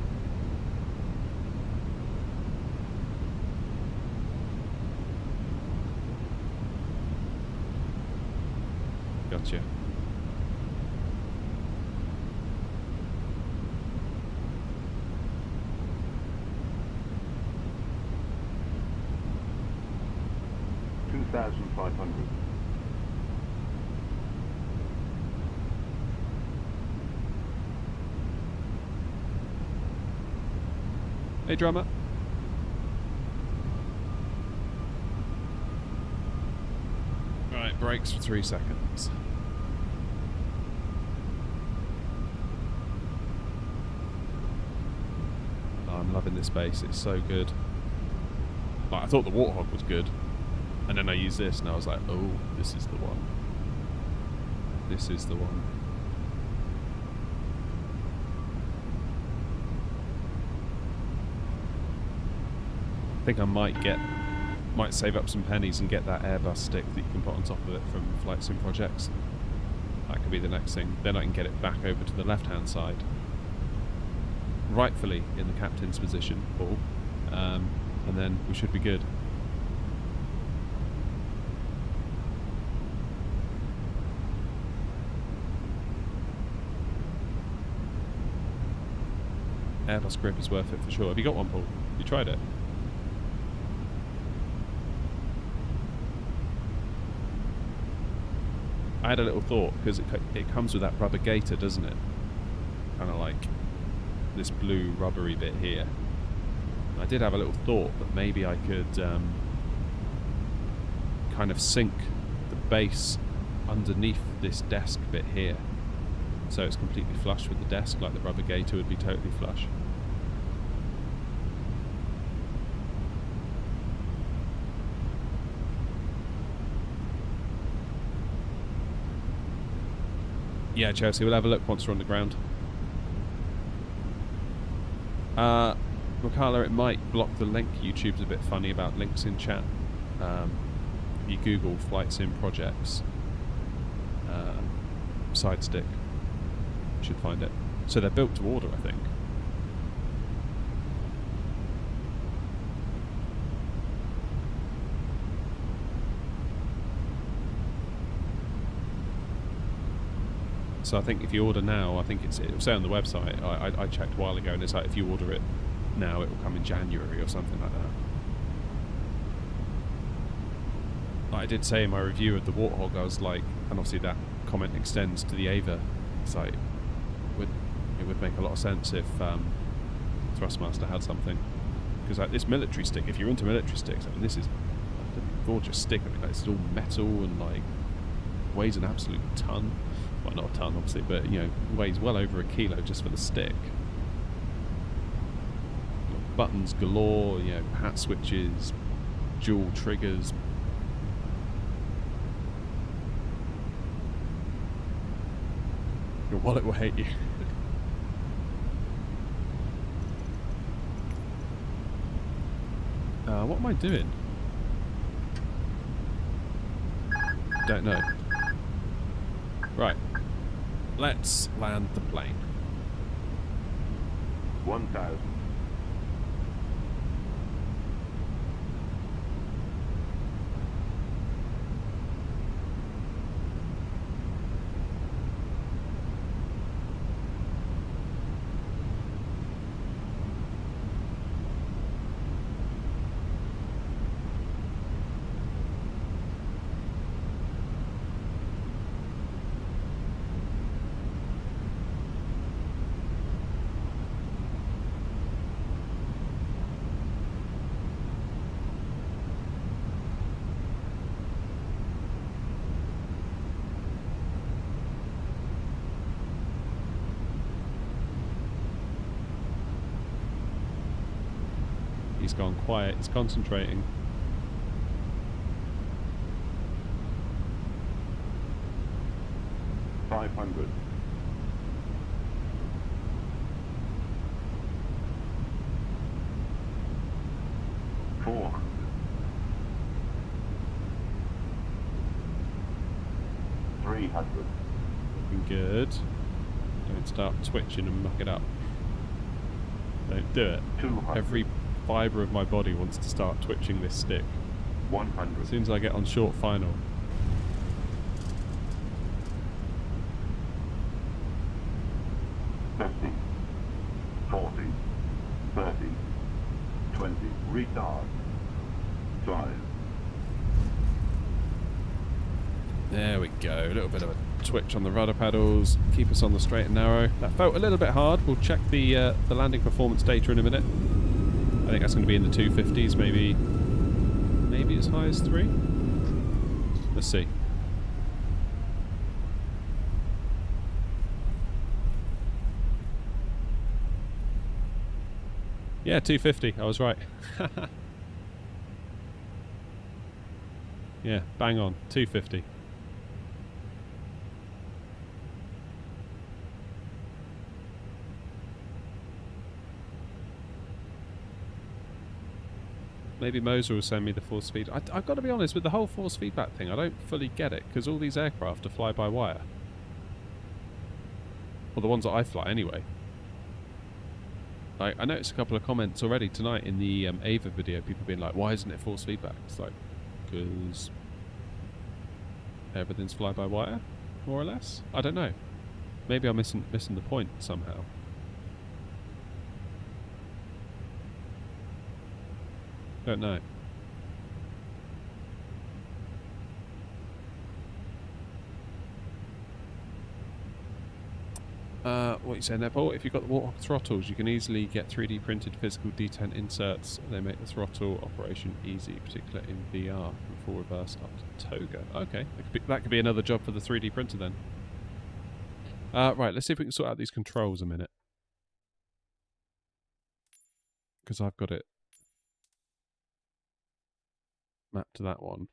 Gotcha. $2,500. Hey, drummer. Right, brakes for 3 seconds. Oh, I'm loving this bass. It's so good. Like, I thought the Warthog was good, and then I used this, and I was like, oh, this is the one. This is the one. I think I might save up some pennies and get that Airbus stick that you can put on top of it from Flight Sim Projects. That could be the next thing. Then I can get it back over to the left-hand side, rightfully in the captain's position, Paul, and then we should be good. Airbus grip is worth it for sure. Have you got one, Paul? You tried it? I had a little thought, because it comes with that rubber gaiter, doesn't it? Kind of like this blue rubbery bit here. I did have a little thought that maybe I could kind of sink the base underneath this desk bit here, so it's completely flush with the desk, like the rubber gaiter would be totally flush. Yeah, Chelsea, we'll have a look once we're on the ground. Mikala, it might block the link. YouTube's a bit funny about links in chat. If you Google Flight Sim projects, Sidestick, you should find it. So they're built to order, I think. So I think if you order now, I think it'll say on the website, I checked a while ago, and it's like if you order it now, it will come in January or something like that. I did say in my review of the Warthog, I was like, and obviously that comment extends to the AVA site, it would make a lot of sense if Thrustmaster had something. Because like this military stick, if you're into military sticks, I mean, this is a gorgeous stick. I mean, like, it's all metal and like weighs an absolute ton. Well, not a ton, obviously, but you know, weighs well over a kilo just for the stick. Buttons galore, you know, hat switches, dual triggers. Your wallet will hate you. What am I doing? Don't know. Right. Let's land the plane. 1,000. He's gone quiet, he's concentrating. $500. 400. 300. Looking good. Don't start twitching and muck it up. Don't do it. 200. Every fibre of my body wants to start twitching this stick. 100. As soon as I get on short final. $50, $40, $30, $20. Retard. 5. There we go. A little bit of a twitch on the rudder pedals. Keep us on the straight and narrow. That felt a little bit hard. We'll check the landing performance data in a minute. I think that's going to be in the 250s, maybe as high as 3. Let's see. Yeah, 250. I was right. Yeah, bang on. 250. Maybe Moser will send me the force feed. I've got to be honest, with the whole force feedback thing, I don't fully get it, because all these aircraft are fly-by-wire. Well, the ones that I fly, anyway. I noticed a couple of comments already tonight in the AVA video, people being like, why isn't it force feedback? It's like, because everything's fly-by-wire, more or less? I don't know. Maybe I'm missing the point somehow. Don't know. What you saying there, Paul? If you've got the Warthog throttles, you can easily get 3D printed physical detent inserts. They make the throttle operation easy, particularly in VR, from full reverse up to toga. Okay, that could be another job for the 3D printer then. Right, let's see if we can sort out these controls a minute. Because I've got it mapped to that one.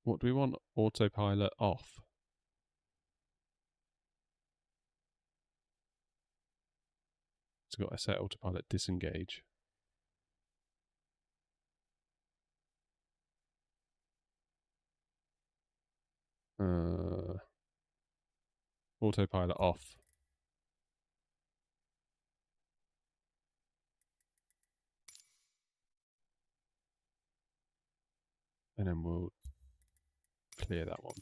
What do we want? Autopilot off. So got to set autopilot disengage. Autopilot off. And then we'll clear that one.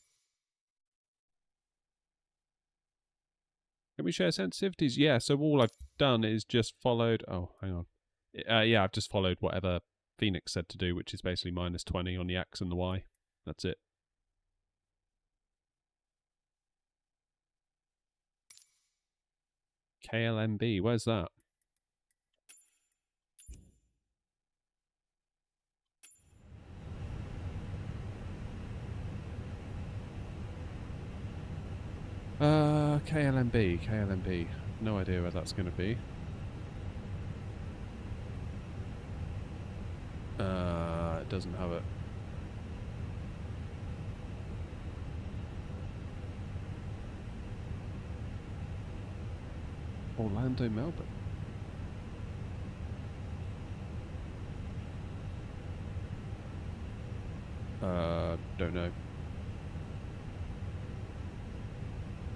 Can we share sensitivities? Yeah, so all I've done is just followed... Oh, hang on. Yeah, I've just followed whatever Phoenix said to do, which is basically -20 on the X and the Y. That's it. KLMB, where's that? KLMB. No idea where that's going to be. It doesn't have it. Orlando, Melbourne. Don't know.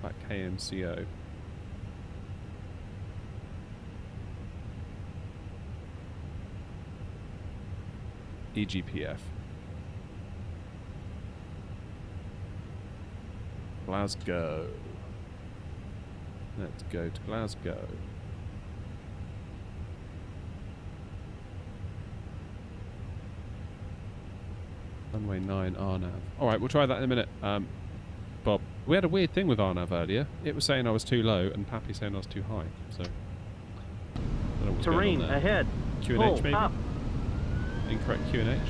Like KMCO. EGPF. Glasgow. Let's go to Glasgow. Runway 9 RNAV. Alright, we'll try that in a minute. Bob, we had a weird thing with RNAV earlier. It was saying I was too low and Pappy saying I was too high. So, I don't know what's Terrain going on there. ahead. QNH maybe? Up. Incorrect QNH.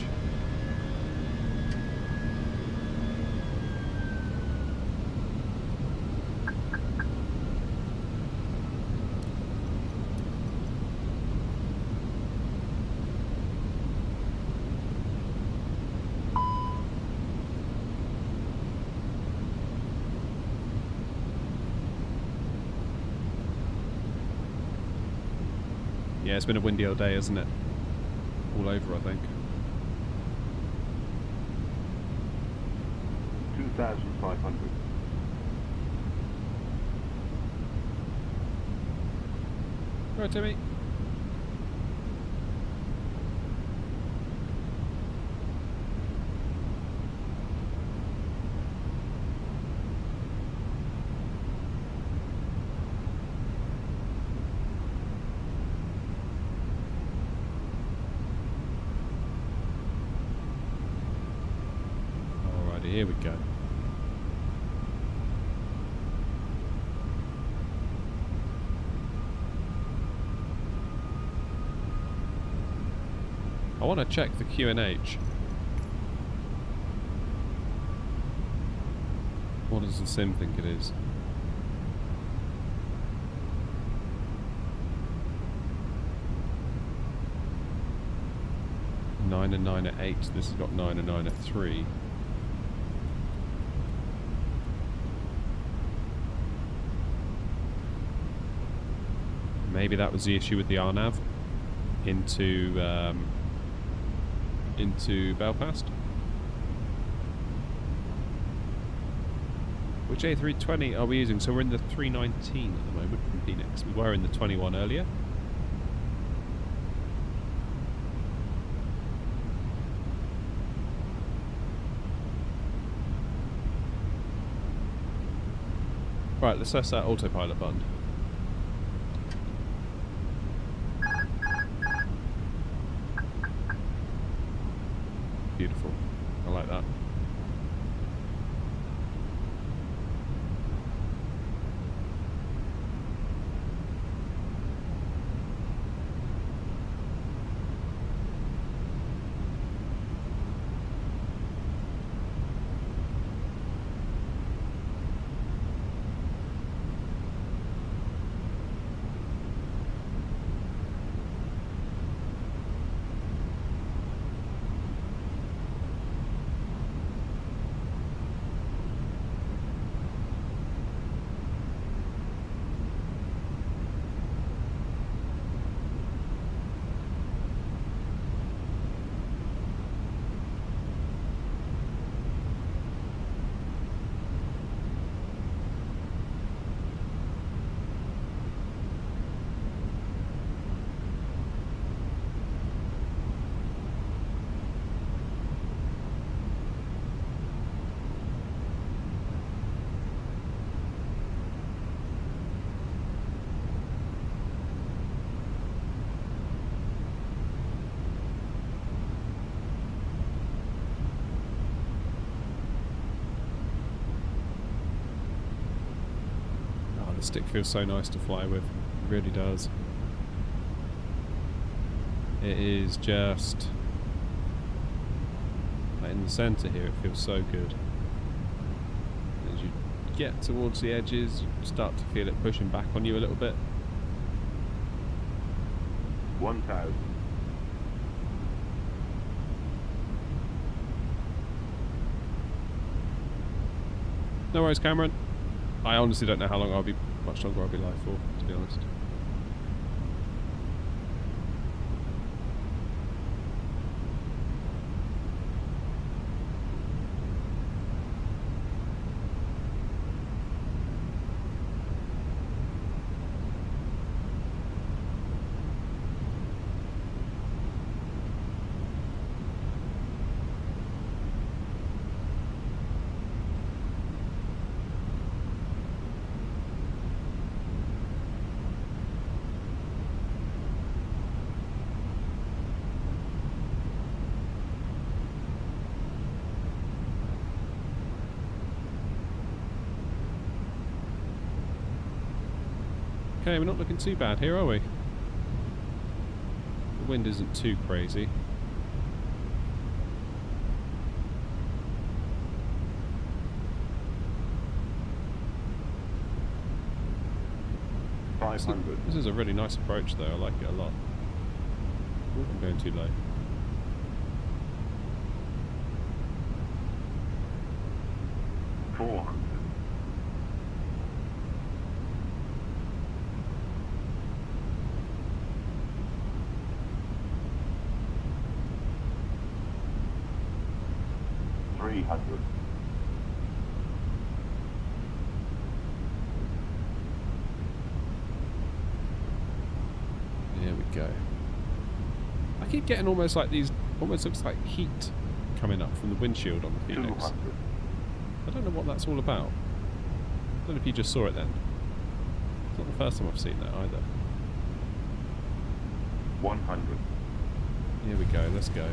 Yeah, it's been a windy old day, isn't it? All over, I think. 2,500. Right, Timmy. Here we go. I want to check the QNH. What does the sim think it is? Nine and 9 at 8. This has got 9 and 9 at 3. Maybe that was the issue with the RNAV into Belfast. Which A320 are we using? So we're in the 319 at the moment from Phoenix. We were in the 21 earlier. Right, let's test that autopilot button. the stick feels so nice to fly with. It really does. It is just... like in the centre here, it feels so good. As you get towards the edges, you start to feel it pushing back on you a little bit. 1,000. No worries, Cameron. I honestly don't know how long much longer I'll be live for, to be honest. Okay, we're not looking too bad here, are we? The wind isn't too crazy. This is a really nice approach though, I like it a lot. Ooh, I'm going too low. There we go. I keep getting almost like these, almost looks like heat coming up from the windshield on the Phoenix. 200. I don't know what that's all about. I don't know if you just saw it then. It's not the first time I've seen that either. 100. Here we go, let's go.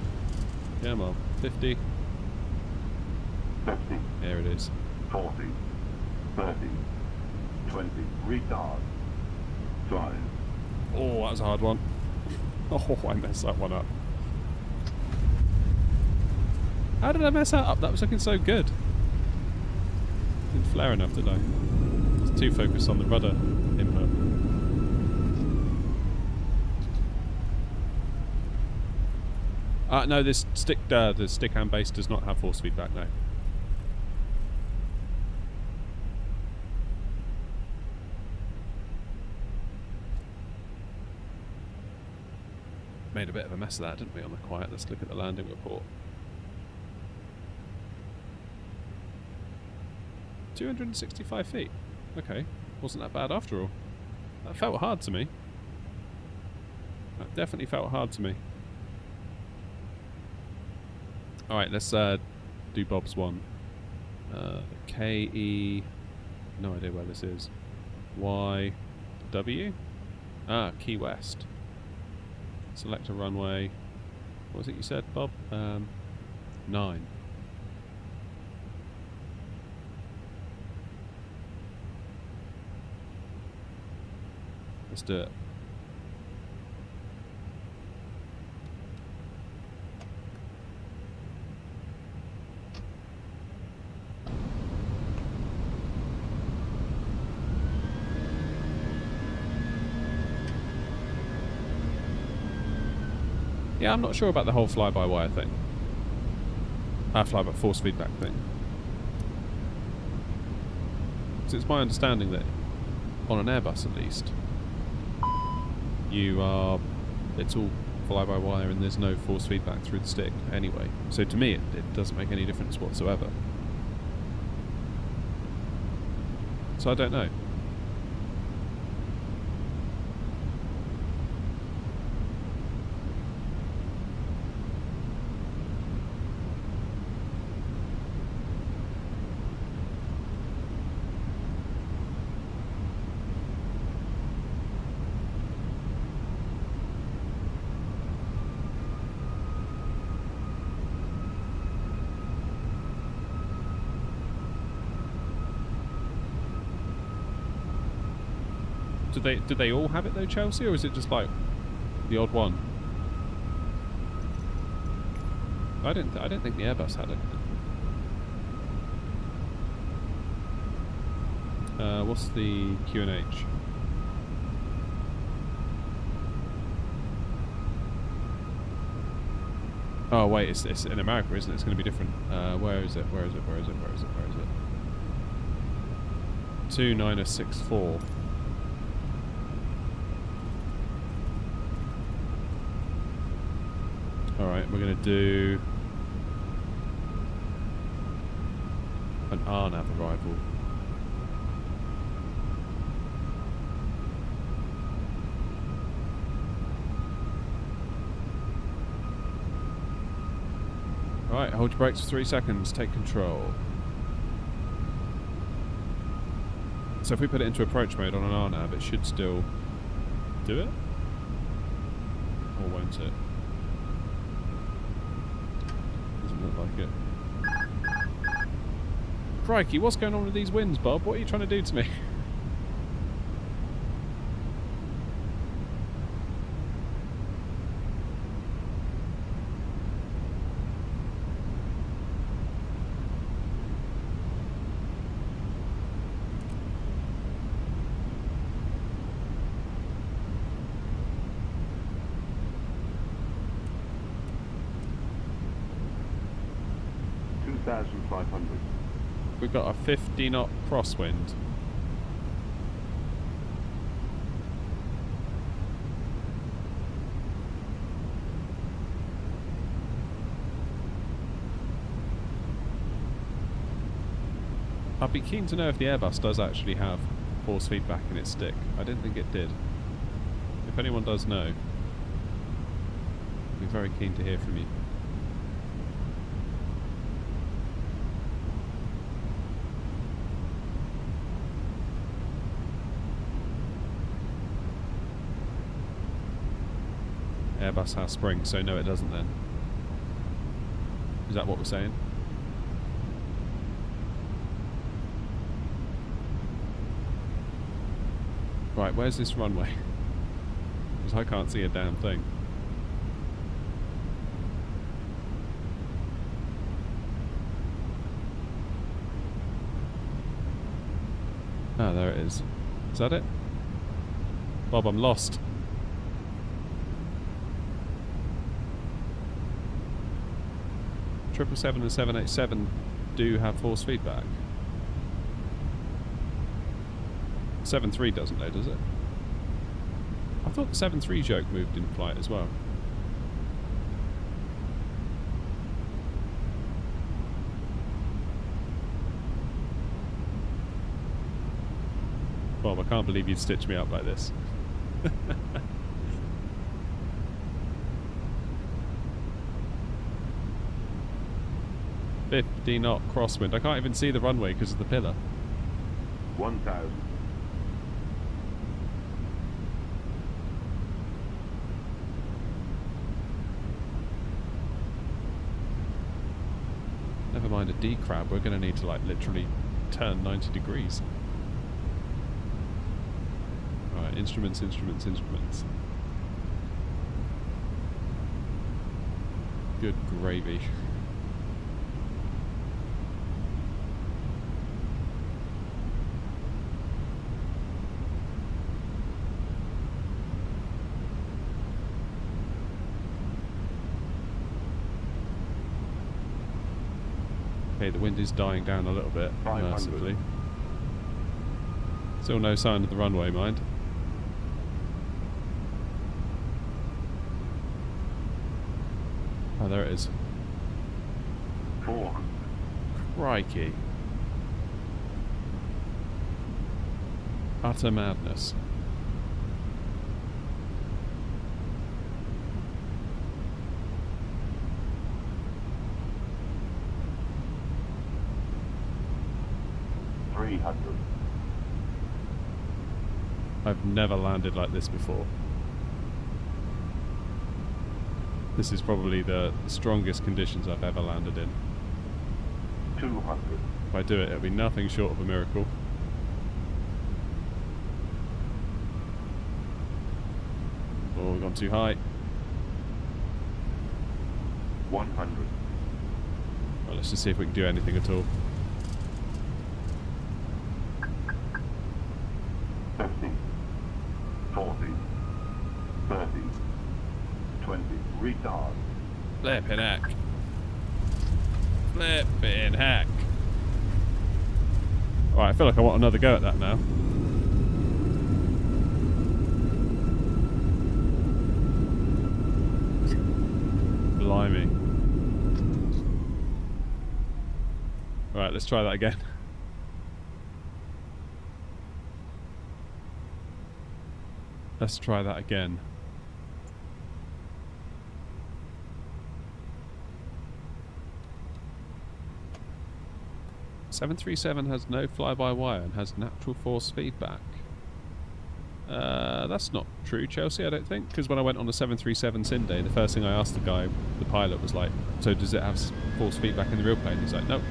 Come on, 50. 50. There it is. 40. 30. 20. Retard. 5. Oh, that was a hard one. Oh, I messed that one up. How did I mess that up? That was looking so good. Didn't flare enough, did I? I was too focused on the rudder input. No, this stick, the stick hand base does not have force feedback, no. Made a bit of a mess of that, didn't we, on the quiet? Let's look at the landing report. 265 feet. Okay, wasn't that bad after all. That felt hard to me. That definitely felt hard to me. Alright, let's do Bob's one. KE... no idea where this is. YW? Ah, Key West. Select a runway. What was it you said, Bob? 9. Let's do it. Yeah, I'm not sure about the whole fly-by-wire thing. Fly-by-force feedback thing. So it's my understanding that on an Airbus at least, it's all fly-by-wire and there's no force feedback through the stick anyway. So to me it doesn't make any difference whatsoever. So I don't know. Do they all have it though, Chelsea, or is it just like the odd one? I don't think the Airbus had it. What's the Q&H? Oh wait, it's in America, isn't it? It's going to be different. Where is it? 2964. Alright, we're going to do an RNAV arrival. Alright, hold your brakes for 3 seconds, take control. So if we put it into approach mode on an RNAV, it should still do it? Or won't it? Doesn't look like it. Crikey, what's going on with these winds, Bob? What are you trying to do to me? We've got a 50 knot crosswind. I'd be keen to know if the Airbus does actually have force feedback in its stick. I didn't think it did. If anyone does know, I'd be very keen to hear from you. Airbus has springs, so no it doesn't then. Is that what we're saying? Right, where's this runway? Because I can't see a damn thing. Ah, there it is. Is that it? Bob, I'm lost. 777 and 787 do have force feedback. 73 doesn't though, does it? I thought the 73 yoke moved in flight as well. Bob, I can't believe you'd stitch me up like this. 50 knot crosswind. I can't even see the runway because of the pillar. 1,000. Never mind a D crab, we're going to need to like literally turn 90 degrees. Right, instruments. Good gravy. Okay, the wind is dying down a little bit, mercifully. Still no sign of the runway, mind. Oh, there it is. 400. Crikey. Utter madness. I've never landed like this before. This is probably the strongest conditions I've ever landed in. 200. If I do it, it'll be nothing short of a miracle. we've gone too high. 100. Well, let's just see if we can do anything at all. 50, 40, 30, 20, retard. Flippin' heck. Flippin' heck. Alright, I feel like I want another go at that now. Blimey. Right, let's try that again. Let's try that again. "737 has no fly-by-wire and has natural force feedback." That's not true, Chelsea, I don't think, because when I went on the 737 Sin Day, the first thing I asked the guy, the pilot, was like, "So does it have force feedback in the real plane?" He's like, "Nope."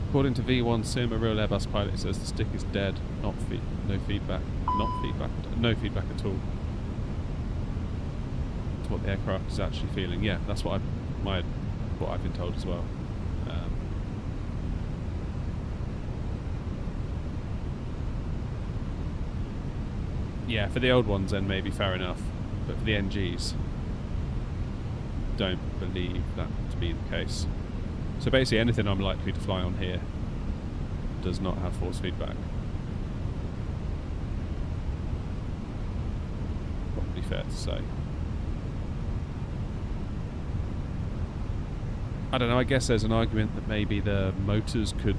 According to V1 Sim, a real Airbus pilot, says the stick is dead, no feedback, no feedback at all. To what the aircraft is actually feeling. Yeah, that's what I've been told as well. Yeah, for the old ones, then maybe fair enough, but for the NGs, don't believe that to be the case. So basically anything I'm likely to fly on here does not have force feedback. Probably fair to say. I don't know, I guess there's an argument that maybe the motors could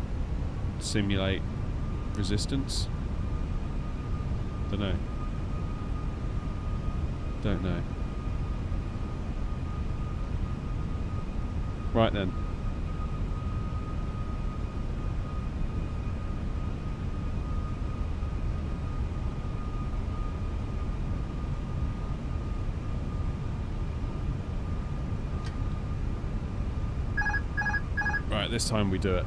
simulate resistance. Don't know. Don't know. Right then. Right, this time we do it.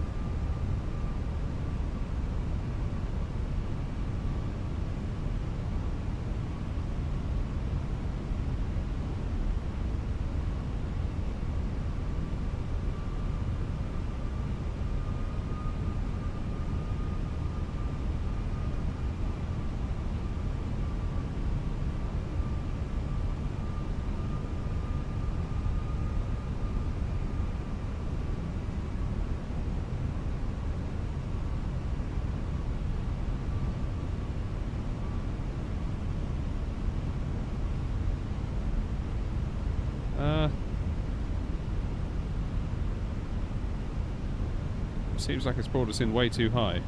Seems like it's brought us in way too high.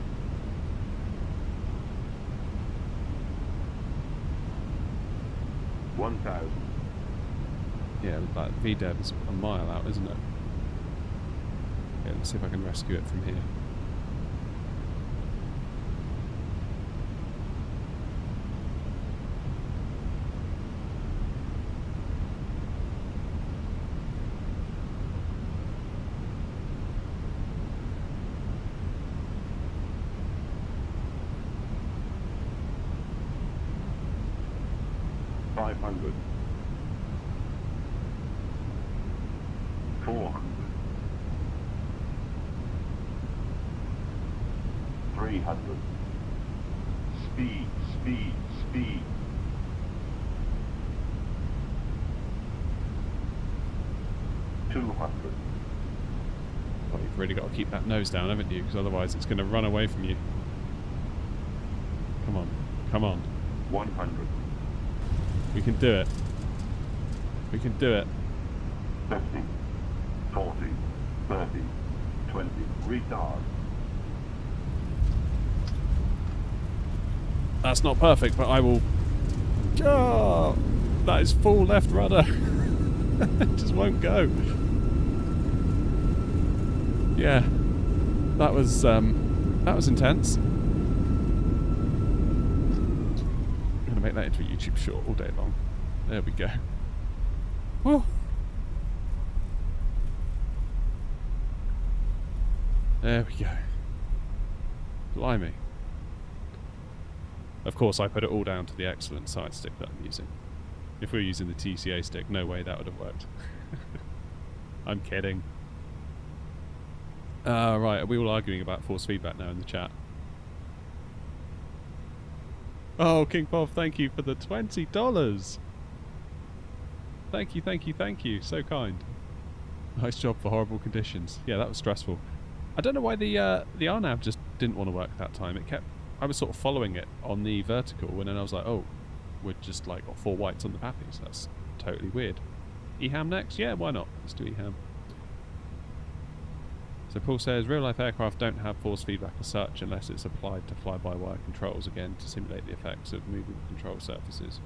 $1,000. Yeah, that VDEV is a mile out, isn't it? Yeah, let's see if I can rescue it from here. $500. $400. $300. Speed, speed, speed. $200. Well, you've really got to keep that nose down, haven't you? Because otherwise it's going to run away from you. Come on. Come on. 100. We can do it. We can do it. 50, 40, 30, 20, retard. That's not perfect, but I will... Oh, that is full left rudder. It just won't go. Yeah. That was intense. Make that into a YouTube short all day long. There we go. Whew. There we go. Blimey. Of course, I put it all down to the excellent side stick that I'm using. If we were using the TCA stick, no way that would have worked. I'm kidding. Right, are we all arguing about force feedback now in the chat? Oh, King Bob, thank you for the $20. Thank you, thank you, thank you. So kind. Nice job for horrible conditions. Yeah, that was stressful. I don't know why the RNAV just didn't want to work that time. It kept... I was sort of following it on the vertical, and then I was like, oh, we're just like got 4 whites on the pappies. That's totally weird. EHAM next? Yeah, why not? Let's do EHAM. So Paul says, real-life aircraft don't have force feedback as such unless it's applied to fly-by-wire controls, again, to simulate the effects of moving control surfaces.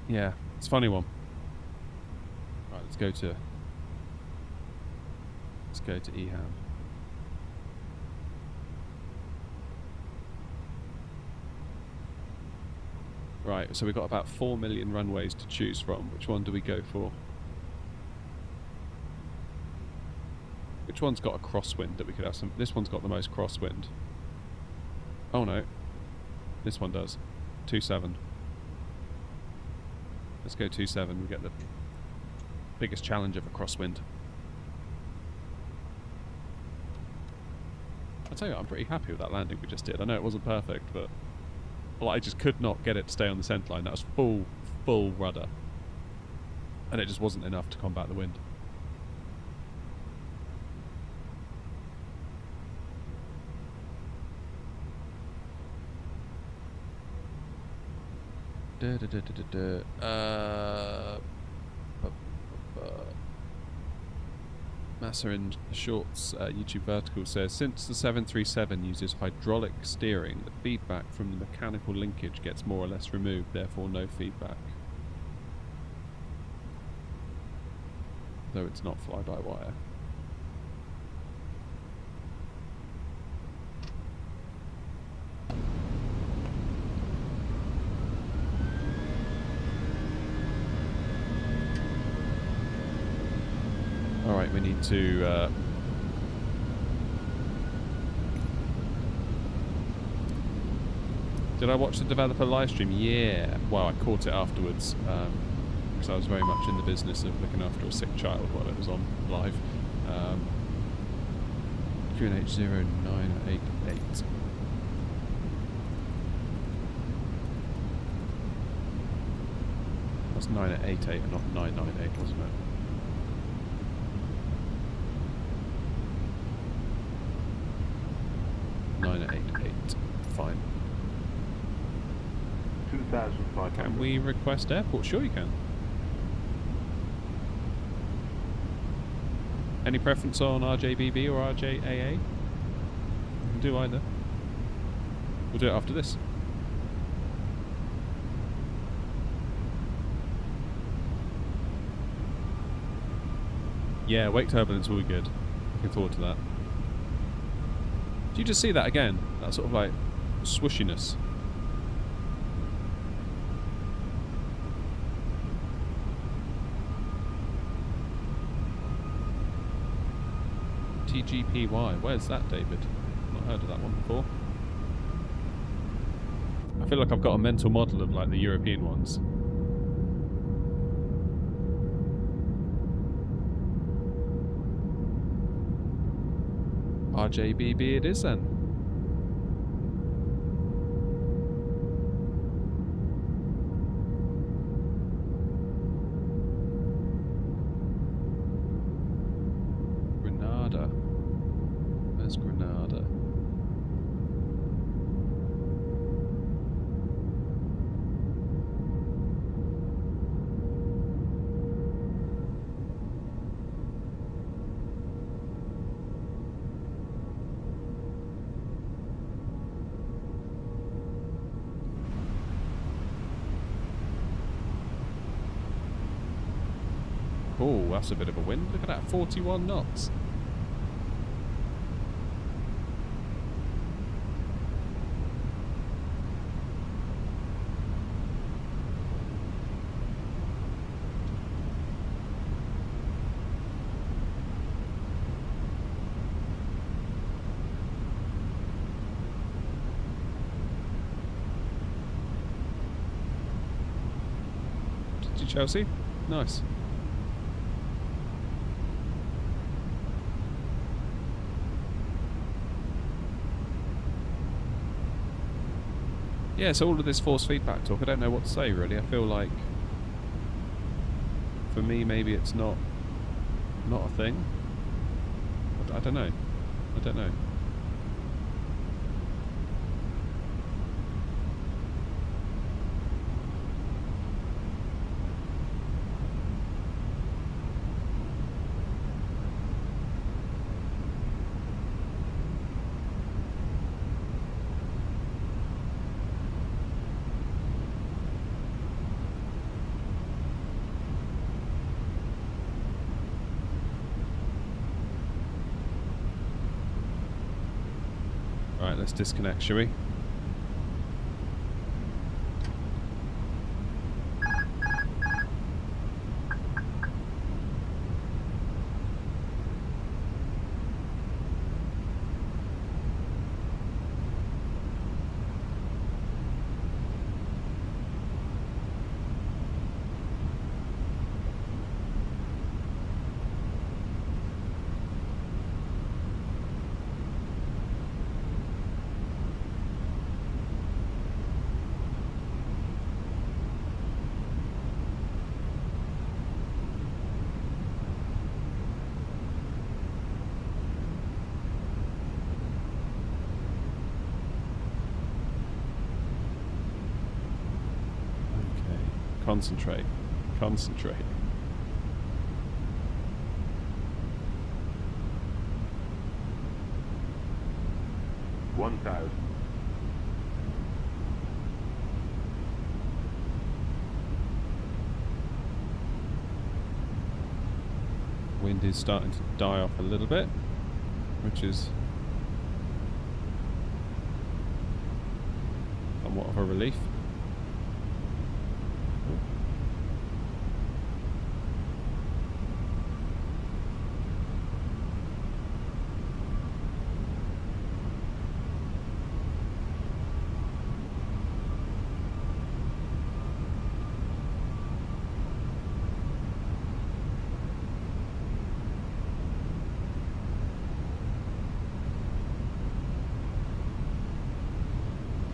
Yeah, it's a funny one. Right, let's go to EHAM. Right, so we've got about 4 million runways to choose from. Which one do we go for? Which one's got a crosswind that we could have some... This one's got the most crosswind. Oh no. This one does. 2.7. Let's go 2.7. We get the biggest challenge of a crosswind. I'll tell you what, I'm pretty happy with that landing we just did. I know it wasn't perfect, but... Well, I just could not get it to stay on the centre line. That was full rudder. And it just wasn't enough to combat the wind. Massa in Shorts YouTube vertical says, since the 737 uses hydraulic steering, the feedback from the mechanical linkage gets more or less removed, therefore no feedback. Though it's not fly-by-wire. Alright, we need to... Did I watch the developer live stream? Yeah. Well, I caught it afterwards, because I was very much in the business of looking after a sick child while it was on live. QNH0988. That's 988 and not 998, wasn't it? Fine. 2,500. Can we request airport? Sure you can. Any preference on RJBB or RJAA? We can do either. We'll do it after this. Yeah, wake turbulence will be good. Looking forward to that. Do you just see that again? That sort of like swooshiness. TGPY. Where's that, David? Not heard of that one before. I feel like I've got a mental model of like the European ones. RJBB it is then. Grenada. Where's Grenada? Oh, that's a bit of a wind. Look at that, 41 knots. Chelsea. Nice. Yeah, so all of this force feedback talk, I don't know what to say really. I feel like for me maybe it's not a thing. I don't know. I don't know. Right, let's disconnect, shall we? Concentrate. Concentrate. $1,000. Wind is starting to die off a little bit, which is somewhat of a relief.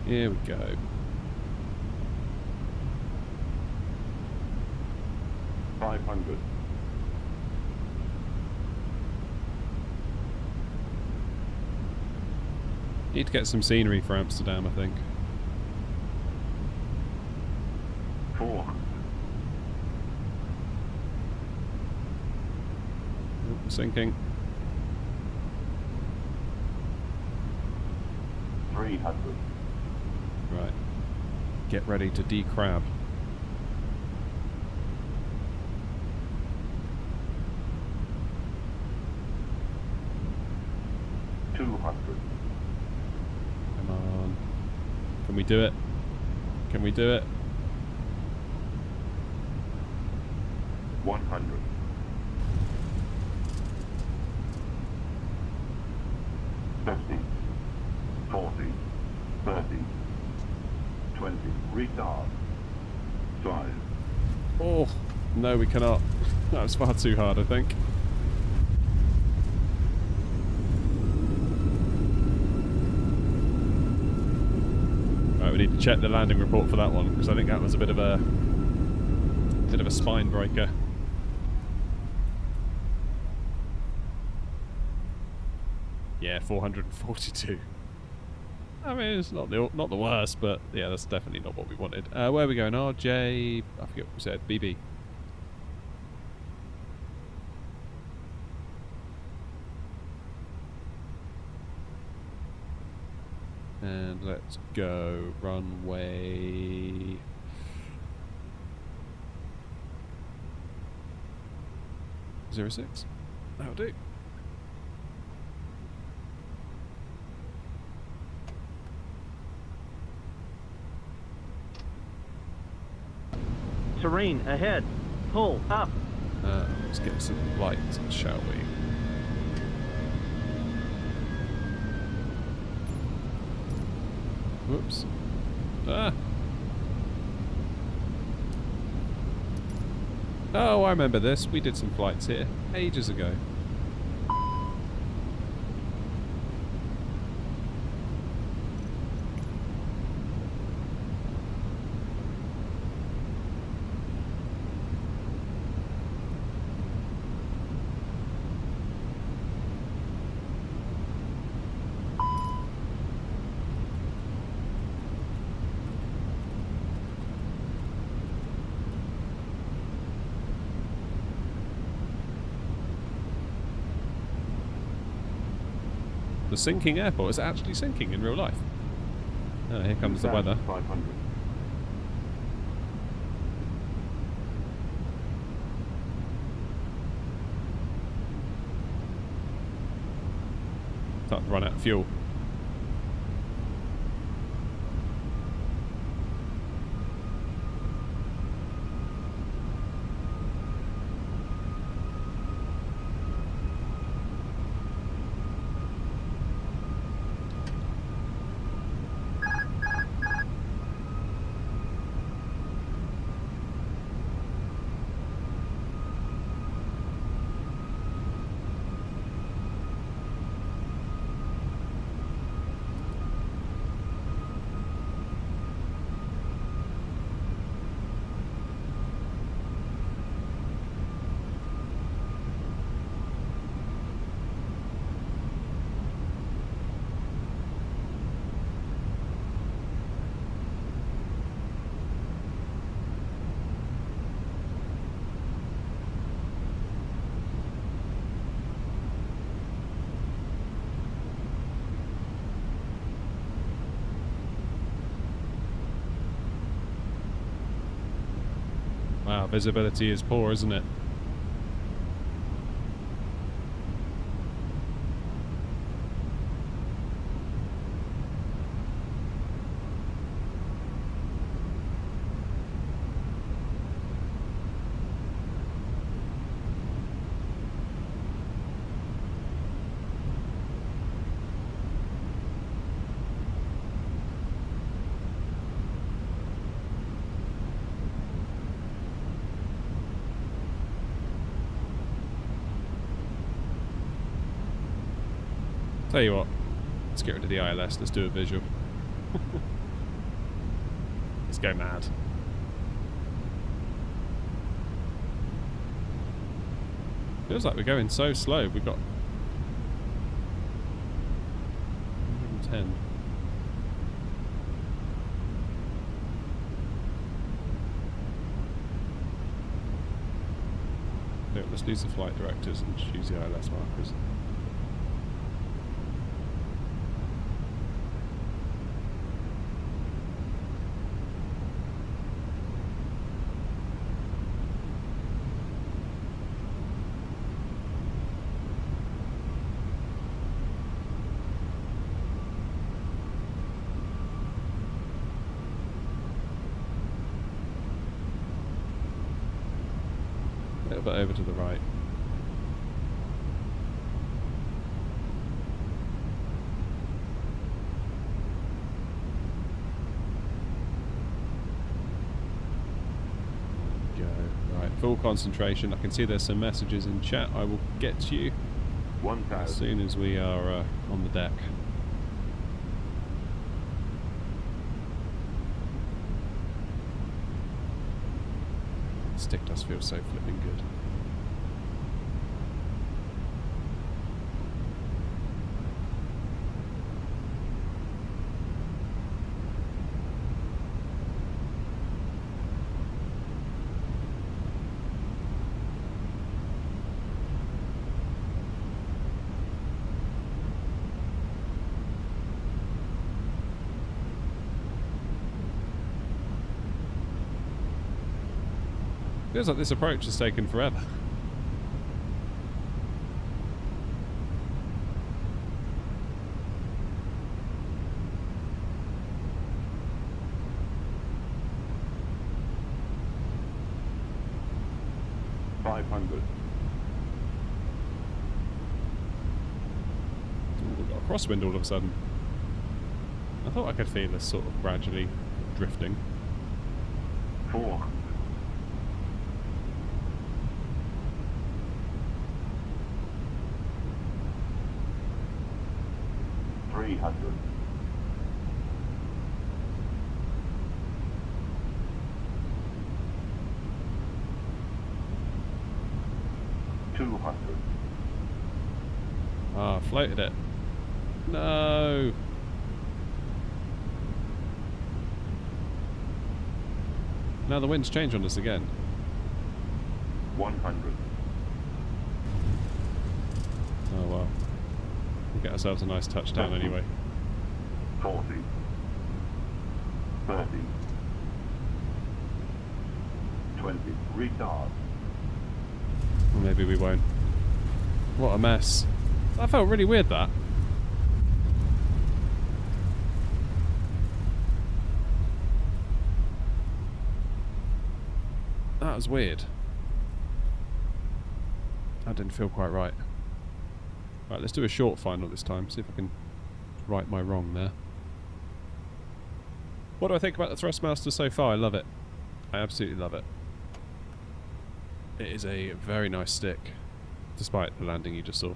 Here we go. $500. Need to get some scenery for Amsterdam, I think. 400. Ooh, sinking. 300. Right. Get ready to decrab. $200. Come on. Can we do it? Can we do it? 100. 50. 40. 30. 20. Retard. 5. Oh, no, we cannot. That was far too hard, I think. Right, we need to check the landing report for that one, because I think that was a bit of a spine breaker. Yeah, 442. I mean, it's not the worst, but yeah, that's definitely not what we wanted. Where are we going? RJ, I forget what we said. BB. And let's go runway 06. That'll do. Terrain ahead. Pull up. Let's get some light, shall we? Whoops. Ah! Oh, I remember this. We did some flights here ages ago. The sinking airport is actually sinking in real life. Oh, here comes the weather. 500. Start to run out of fuel. Wow, visibility is poor, isn't it? Tell you what, let's get rid of the ILS, let's do a visual. Let's go mad. Feels like we're going so slow, we've got 110. So let's lose the flight directors and choose the ILS markers. A little bit over to the right. There we go. Right, full concentration. I can see there's some messages in chat. I will get to you 1,000. as soon as we are on the deck. Stick does feel so flipping good. Feels like this approach has taken forever. We've got a crosswind all of a sudden. I thought I could feel this sort of gradually drifting. 400. 300. 200. Ah, floated it. No. Now the wind's changed on us again. 100. Oh well. We'll get ourselves a nice touchdown anyway. 40. 30. 20. Retard. Or maybe we won't. What a mess. That felt really weird, that. That was weird. That didn't feel quite right. Right, let's do a short final this time, see if I can right my wrong there. What do I think about the Thrustmaster so far? I love it. I absolutely love it. It is a very nice stick, despite the landing you just saw.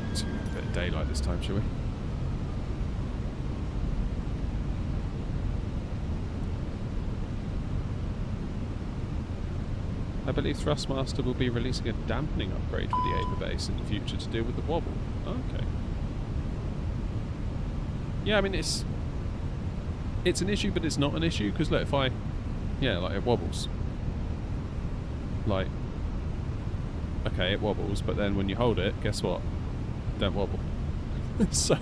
Let's have a bit of daylight this time, shall we? I believe Thrustmaster will be releasing a dampening upgrade for the AVA base in the future to deal with the wobble. Okay. Yeah, I mean it's an issue, but it's not an issue because look, if like it wobbles. Like, okay, it wobbles, but then when you hold it, guess what? It don't wobble. So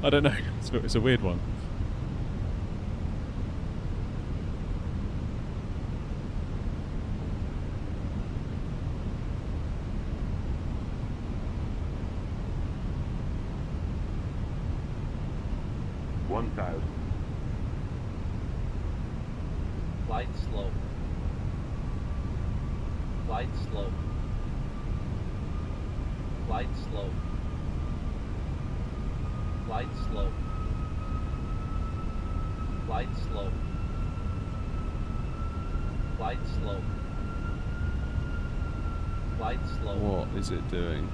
I don't know. It's a weird one. Flight slow. Flight slow. Flight slow. Flight slow. Flight slow. Flight slow. Flight slow. What is it doing?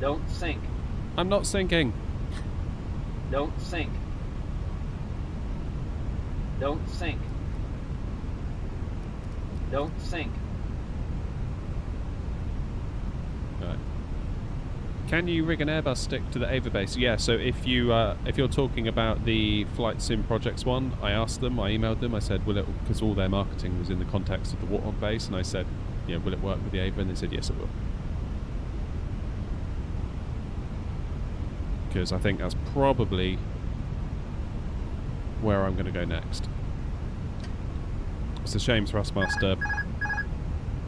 Don't sink. I'm not sinking. Don't sink. Don't sink. Don't sink. Right. Can you rig an Airbus stick to the AVA base? Yeah. So if you're talking about the Flight Sim Projects one, I asked them, I emailed them, I said, will it? Because all their marketing was in the context of the Warthog base, and I said, yeah, will it work with the AVA? And they said, yes, it will. Because I think that's probably where I'm going to go next. It's a shame Thrustmaster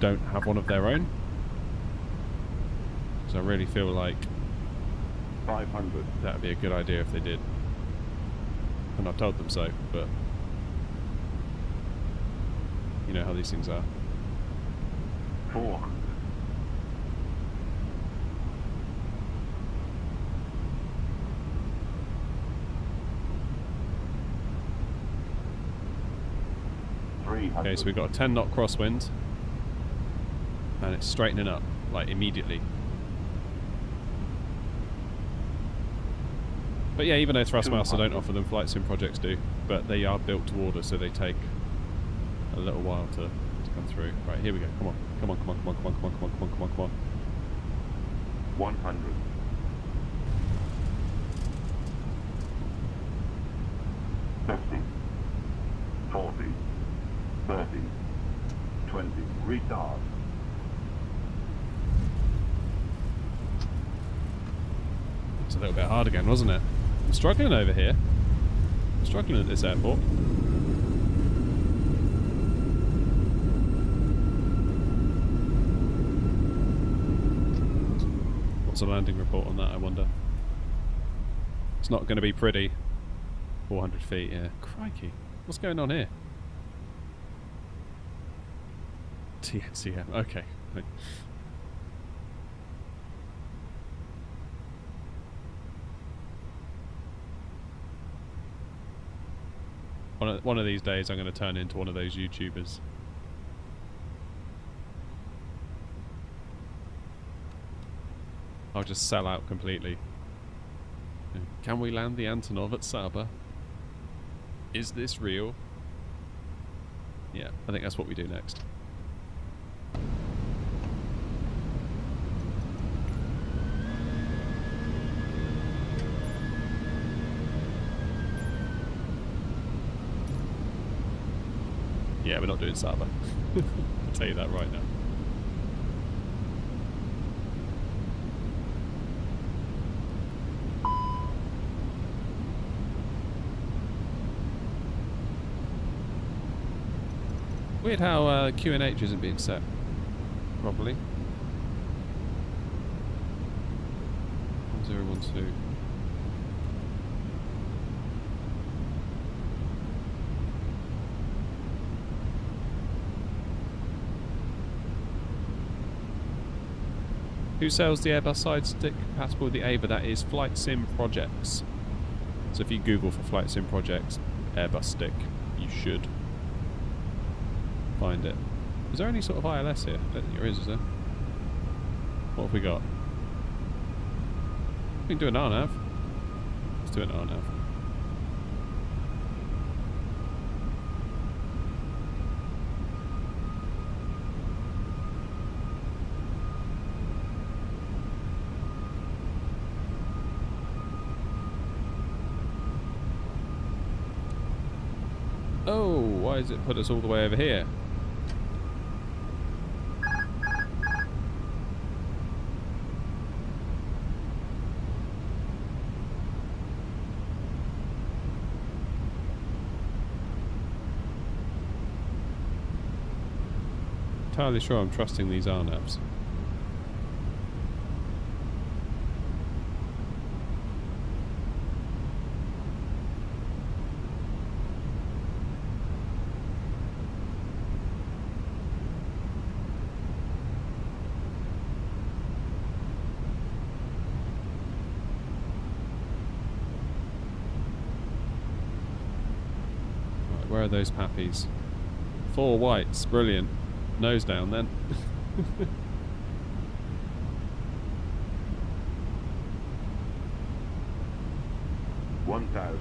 don't have one of their own. So I really feel like 500. that would be a good idea if they did. And I've told them so, but you know how these things are. 400. 300. Okay, so we've got a 10 knot crosswind and it's straightening up, like immediately. But yeah, even though Thrustmaster don't offer them, Flight Sim Projects do, but they are built to order, so they take a little while to come through. Right, here we go. Come on, come on, come on, come on, come on, come on, come on, come on, come on, come on. 100. 50. 40. 30. 20. Retard. It's a little bit hard again, wasn't it? I'm struggling over here. I'm struggling at this airport. What's the landing report on that, I wonder? It's not going to be pretty. 400 feet, yeah. Crikey. What's going on here? TNCM, okay. One of these days I'm going to turn into one of those YouTubers. I'll just sell out completely. Can we land the Antonov at Saba? Is this real? Yeah, I think that's what we do next. Yeah, we're not doing Saba. I'll tell you that right now. Weird how QNH isn't being set properly. 1012. Who sells the Airbus Sidestick compatible with the AVA? That is Flight Sim Projects. So if you Google for Flight Sim Projects Airbus stick, you should find it. Is there any sort of ILS here? I don't think there is there? What have we got? We can do an RNAV. Let's do an RNAV. Oh, why has it put us all the way over here? Entirely sure I'm trusting these RNAVs. Right, where are those pappies? 4 whites, brilliant. Nose down then. $1,000.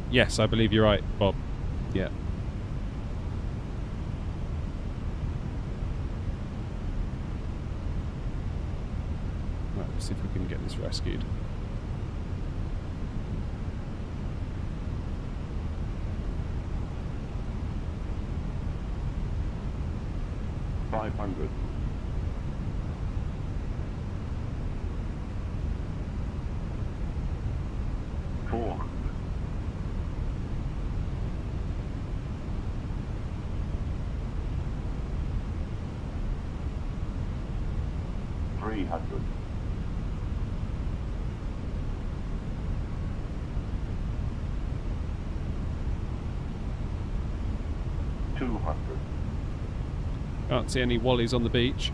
Yes, I believe you're right, Bob. Yeah. Right, let's see if we can get this rescued. $500. $400. $300. $200. Can't see any wallies on the beach.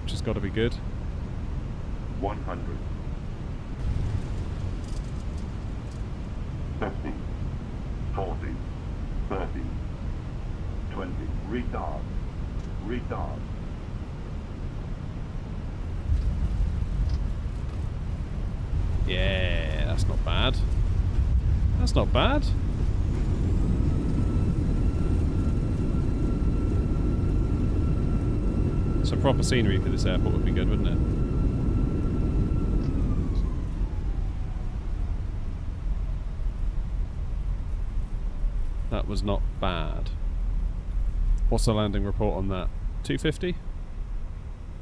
Which has got to be good. 100. 50. 40. 30. 20. Retard. Retard. Yeah, that's not bad. That's not bad. Some proper scenery for this airport would be good, wouldn't it? That was not bad. What's the landing report on that? 250?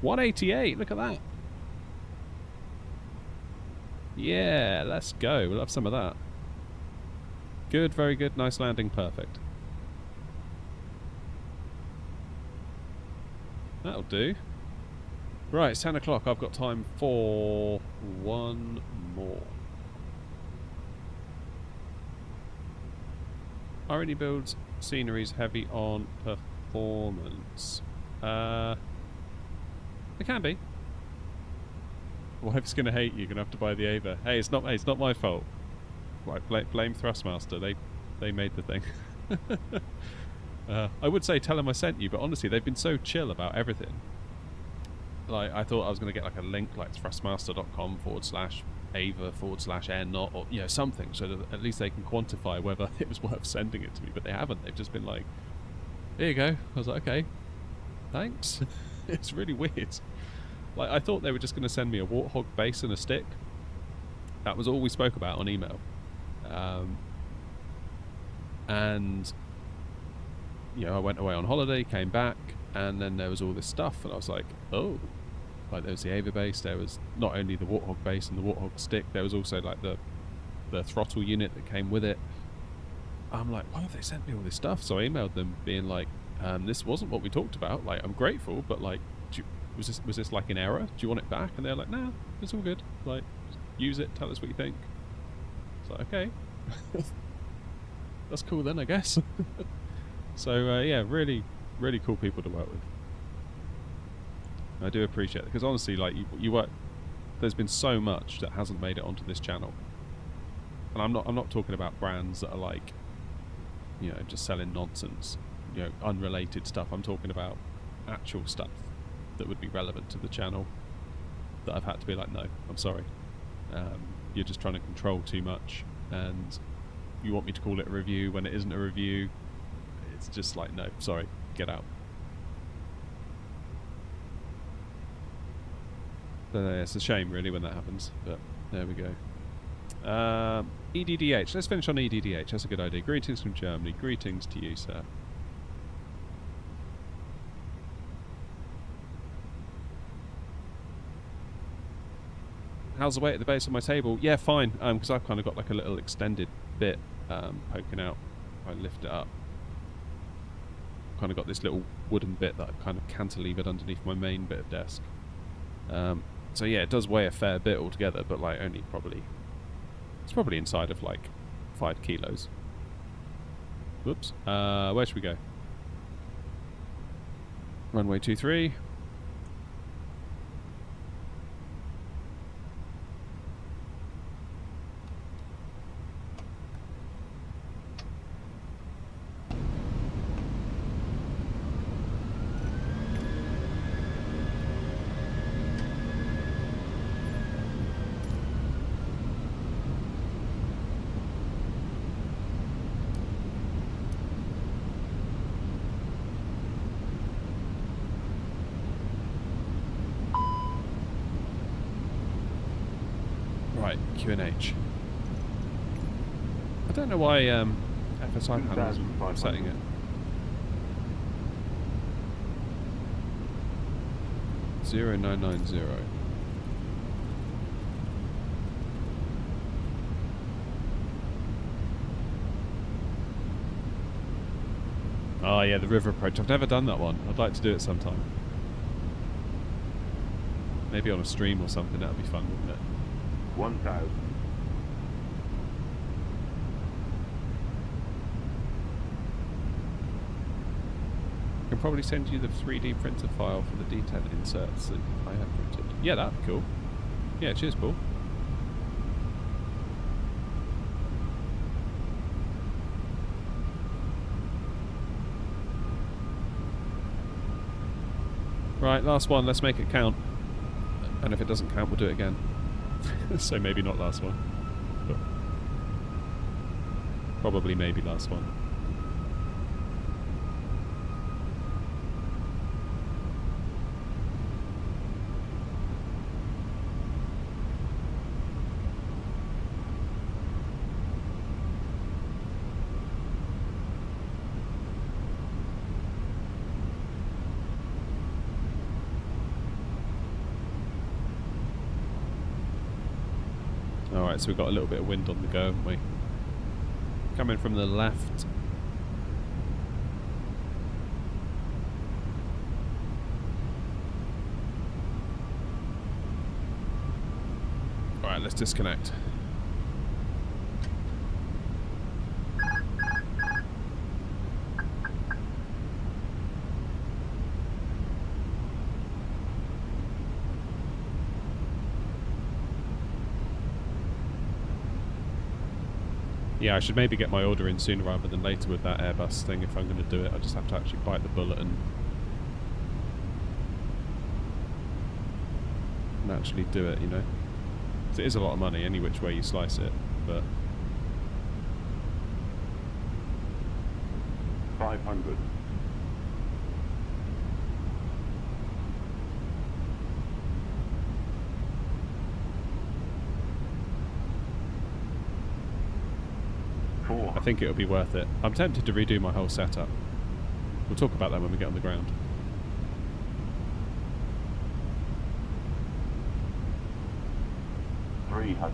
188, look at that. Yeah, let's go. We'll have some of that. Good, very good. Nice landing, perfect. That'll do. Right, it's 10 o'clock. I've got time for one more. Are any builds sceneries heavy on performance? They can be. Wife's gonna hate you. You're gonna have to buy the AVA. Hey, it's not my fault. Right, blame Thrustmaster. They made the thing. I would say tell them I sent you, but honestly, they've been so chill about everything. Like, I thought I was gonna get like a link, like thrustmaster.com/AVA/air not, or you know, something, so that at least they can quantify whether it was worth sending it to me. But they haven't. They've just been like, "Here you go." I was like, "Okay, thanks." It's really weird. Like, I thought they were just going to send me a Warthog base and a stick. That was all we spoke about on email. And, you know, I went away on holiday, came back, and then there was all this stuff, and I was like, oh. Like, there was the AVA base, there was not only the Warthog base and the Warthog stick, there was also, like, the throttle unit that came with it. I'm like, why have they sent me all this stuff? So I emailed them, being like, this wasn't what we talked about. Like, I'm grateful, but, like, was this like an error? Do you want it back? And they're like, nah, it's all good. Like, use it, tell us what you think. It's like, okay. That's cool then, I guess. So, yeah, really, really cool people to work with. I do appreciate it, because honestly, like, you work, there's been so much that hasn't made it onto this channel. And I'm not talking about brands that are like, you know, just selling nonsense, you know, unrelated stuff. I'm talking about actual stuff that would be relevant to the channel that I've had to be like, no, I'm sorry. You're just trying to control too much, and you want me to call it a review when it isn't a review. It's just like, no, sorry, get out. So, it's a shame, really, when that happens, but there we go. EDDH. Let's finish on EDDH. That's a good idea. Greetings from Germany. Greetings to you, sir. How's the weight at the base of my table? Yeah, fine. Because I've kind of got like a little extended bit poking out. If I lift it up, kind of got this little wooden bit that I've kind of cantilevered underneath my main bit of desk. So yeah, it does weigh a fair bit altogether, but like only probably, it's probably inside of like 5 kilos. Whoops. Where should we go? Runway 23. Right, QNH. I don't know why FSI panels are setting it. 0990. Oh yeah, the river approach. I've never done that one. I'd like to do it sometime. Maybe on a stream or something, that'd be fun, wouldn't it? 1,000. I can probably send you the 3D printer file for the detail inserts that I have printed. Yeah, that'd be cool. Yeah, cheers, Paul. Right, last one. Let's make it count. And if it doesn't count, we'll do it again. So maybe not last one, but probably maybe last one. Alright, so we've got a little bit of wind on the go, haven't we? Coming from the left. Alright, let's disconnect. Yeah, I should maybe get my order in sooner rather than later with that Airbus thing if I'm going to do it. I just have to actually bite the bullet and actually do it, you know. So it is a lot of money any which way you slice it, but 500. I think it'll be worth it. I'm tempted to redo my whole setup. We'll talk about that when we get on the ground. $300.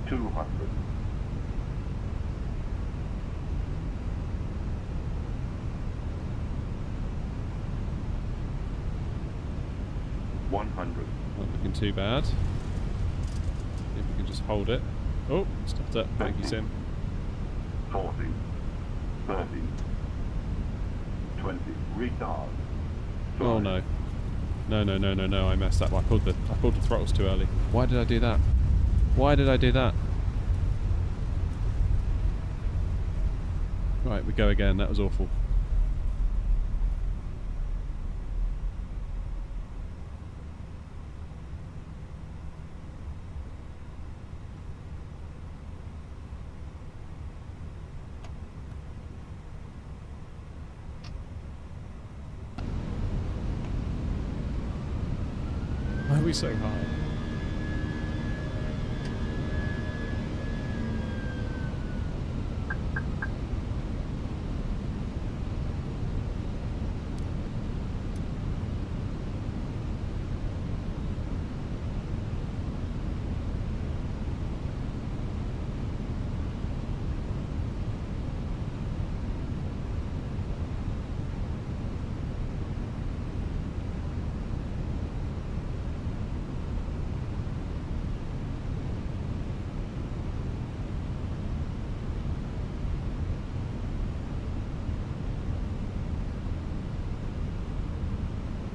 $200. $100. Not looking too bad. If we can just hold it. Oh, stopped it. Thank you, Sim. 40, 30, 20, retard. Oh no. No, I messed up. I pulled the throttles too early. Why did I do that? Why did I do that? Right, we go again. That was awful. Why are we so high?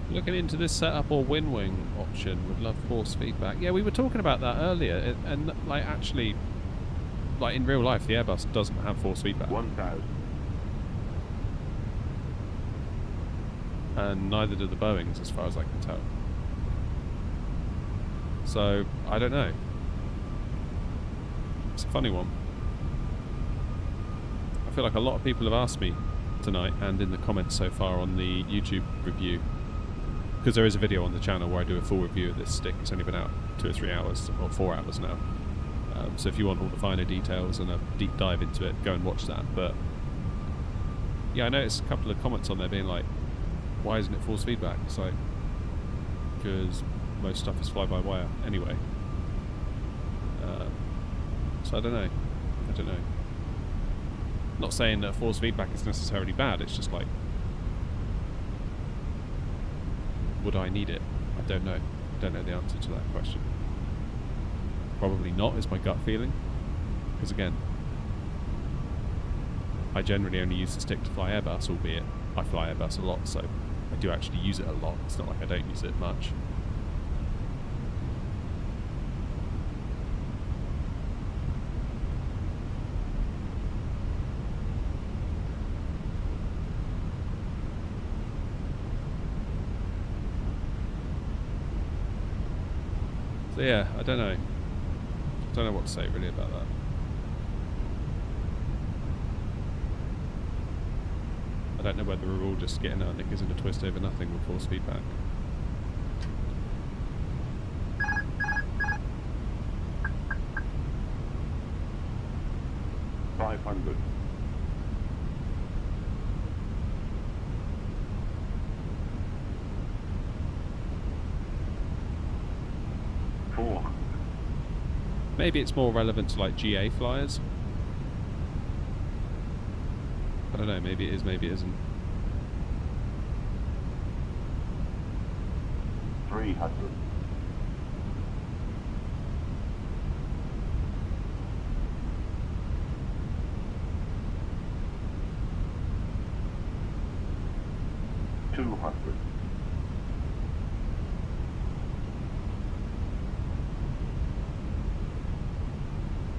Looking into this setup or wing option, would love force feedback. Yeah, we were talking about that earlier, and like actually, like in real life, the Airbus doesn't have force feedback, 1,000. and neither do the Boeings, as far as I can tell. So I don't know. It's a funny one. I feel like a lot of people have asked me tonight, and in the comments so far on the YouTube review. Because there is a video on the channel where I do a full review of this stick. It's only been out 2 or 3 hours, or 4 hours now. So if you want all the finer details and a deep dive into it, go and watch that. But yeah, I noticed a couple of comments on there being like, why isn't it force feedback? It's like, because most stuff is fly-by-wire anyway. So I don't know. Not saying that force feedback is necessarily bad, it's just like, would I need it? I don't know. I don't know the answer to that question. Probably not, is my gut feeling. Because again, I generally only use the stick to fly Airbus, albeit I fly Airbus a lot, so I do actually use it a lot. It's not like I don't use it much. So yeah, I don't know. I don't know what to say really about that. I don't know whether we're all just getting our knickers in a twist over nothing with force feedback. 500. 400. Maybe it's more relevant to like GA flyers. I don't know, maybe it is, maybe it isn't. 300. 200.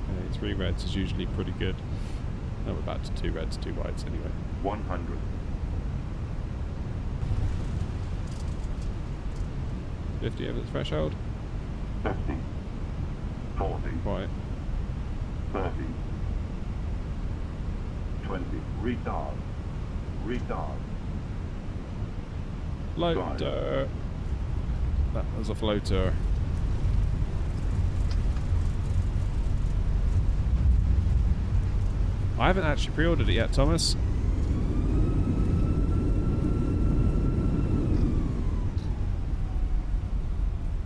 Okay, 3 reds is usually pretty good. No, we're back to 2 reds, 2 whites anyway. 100. 50 over the threshold. 50. 40. Right. 30. 20. Retard. Retard. Floater. That was a floater. I haven't actually pre-ordered it yet, Thomas.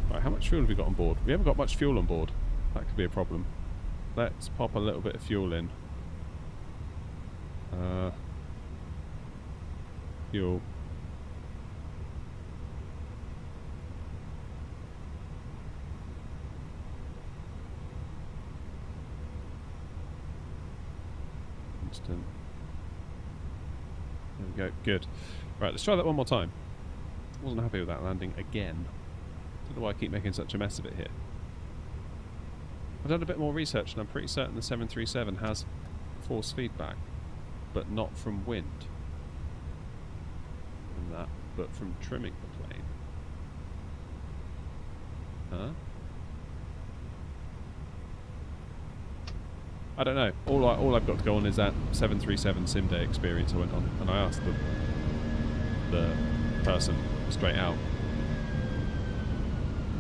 Right, how much fuel have we got on board? We haven't got much fuel on board. That could be a problem. Let's pop a little bit of fuel in. Fuel. Instant. There we go. Good. Right, let's try that one more time. Wasn't happy with that landing again. Don't know why I keep making such a mess of it here. I've done a bit more research and I'm pretty certain the 737 has force feedback, but not from wind. And that, but from trimming the plane. Huh? I don't know. All I've got to go on is that 737 sim day experience I went on, and I asked the person straight out,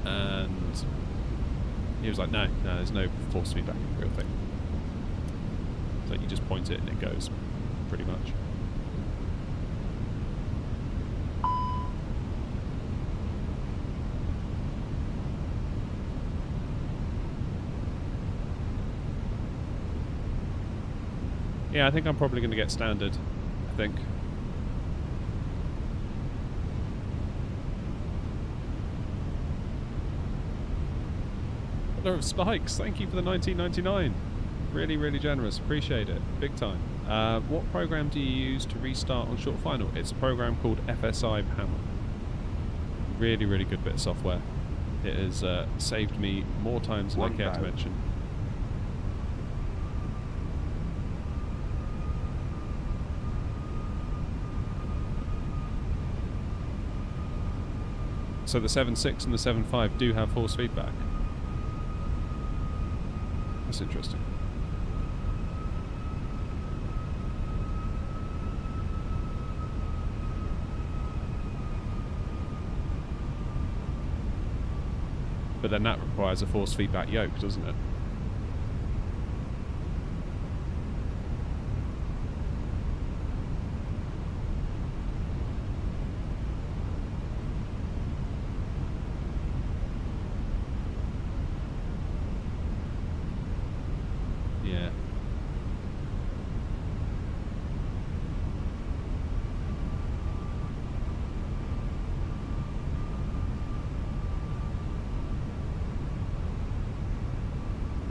and he was like, no, there's no force feedback in the real thing. So you just point it and it goes, pretty much. Yeah, I think I'm probably going to get standard, I think. Butler of Spikes, thank you for the 19.99. Really, really generous. Appreciate it. Big time. What program do you use to restart on short final? It's a program called FSI Panel. Really, really good bit of software. It has saved me more times than I care to mention. So the 7.6 and the 7.5 do have force feedback. That's interesting. But then that requires a force feedback yoke, doesn't it?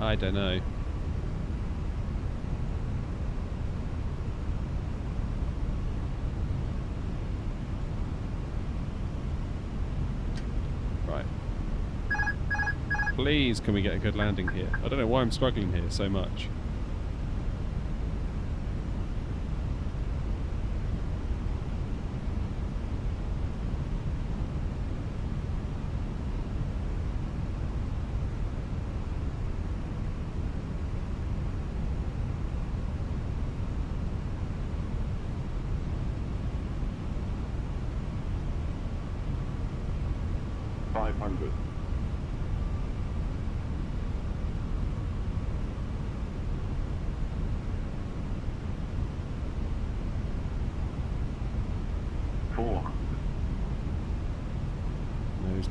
I don't know. Right. Please, can we get a good landing here? I don't know why I'm struggling here so much.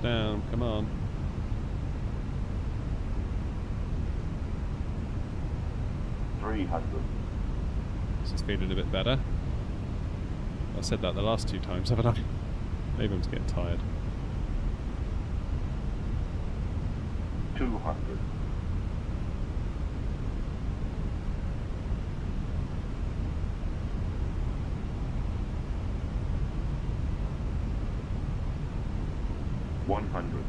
down, come on. $300. This is feeling a bit better. I said that the last 2 times, haven't I? Maybe I'm just getting tired. 200. $100.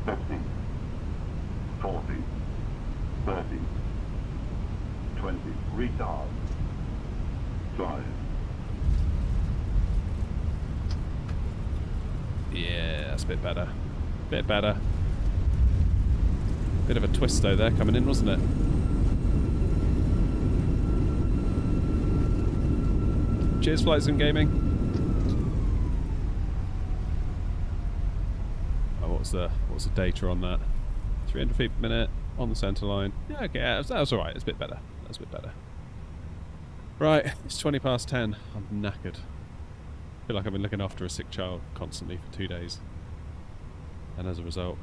50. 40. 30. 20. Retard. 5. Yeah, that's a bit better. Bit better. Bit of a twist though there coming in, wasn't it? Cheers, Flight Sim Gaming. Oh, what's the data on that? 300 feet per minute on the centre line. Yeah, okay, that was alright. It's a bit better. That's a bit better. Right, it's 20 past 10. I'm knackered. I feel like I've been looking after a sick child constantly for 2 days. And as a result,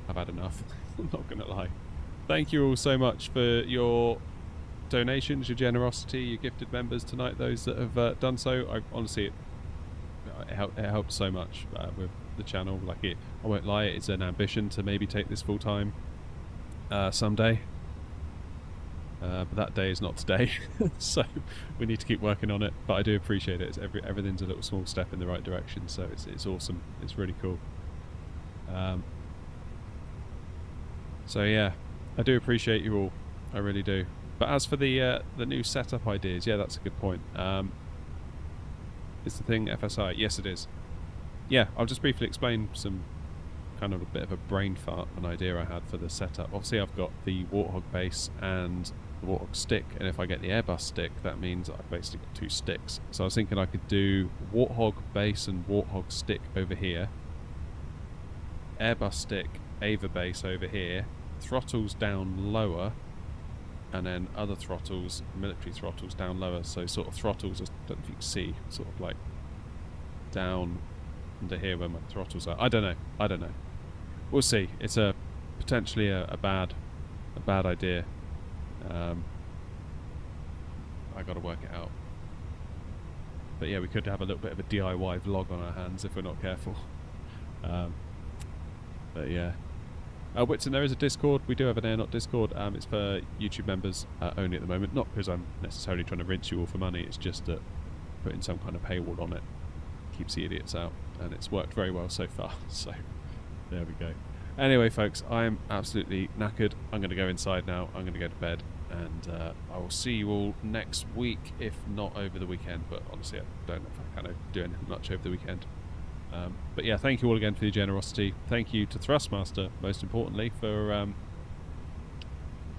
I've had enough. I'm not going to lie. Thank you all so much for your donations, your generosity, your gifted members tonight, those that have done so. I honestly, it helps so much with the channel. Like I won't lie, it's an ambition to maybe take this full time someday. But that day is not today, so we need to keep working on it. But I do appreciate it. Everything's a little small step in the right direction, so it's awesome. It's really cool. So yeah, I do appreciate you all. I really do. But as for the new setup ideas, yeah, that's a good point. Is the thing FSI? Yes, it is. Yeah, I'll just briefly explain some kind of a bit of a brain fart, an idea I had for the setup. Obviously, I've got the Warthog base and the Warthog stick, and if I get the Airbus stick, that means I've basically got 2 sticks. So I was thinking I could do Warthog base and Warthog stick over here, Airbus stick, AVA base over here, throttles down lower, and then other throttles, military throttles down lower. So sort of throttles, I don't know if you can see, sort of like down under here where my throttles are. I don't know. We'll see. It's potentially a bad idea. I got to work it out. But yeah, we could have a little bit of a DIY vlog on our hands if we're not careful. But yeah. Whitson, there is a Discord. We do have an Aeronaut Discord. It's for YouTube members only at the moment. Not because I'm necessarily trying to rinse you all for money. It's just that putting some kind of paywall on it keeps the idiots out, and it's worked very well so far. So there we go. Anyway, folks, I am absolutely knackered. I'm going to go inside now. I'm going to go to bed, and I will see you all next week, if not over the weekend. But honestly, I don't know if I can do anything much over the weekend. But yeah, thank you all again for your generosity. Thank you to Thrustmaster, most importantly, for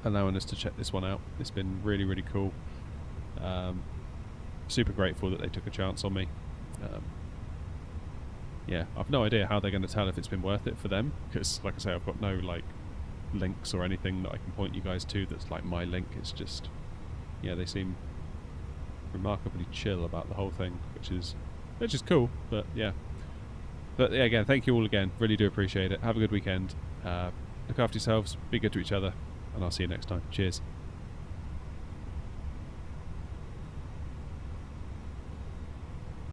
allowing us to check this one out. It's been really, really cool. Super grateful that they took a chance on me. Yeah, I've no idea how they're going to tell if it's been worth it for them, because, like I say, I've got no links or anything that I can point you guys to that's like my link. It's just, yeah, they seem remarkably chill about the whole thing, which is cool. But yeah. But yeah, again, thank you all again. Really do appreciate it. Have a good weekend. Look after yourselves. Be good to each other. And I'll see you next time. Cheers.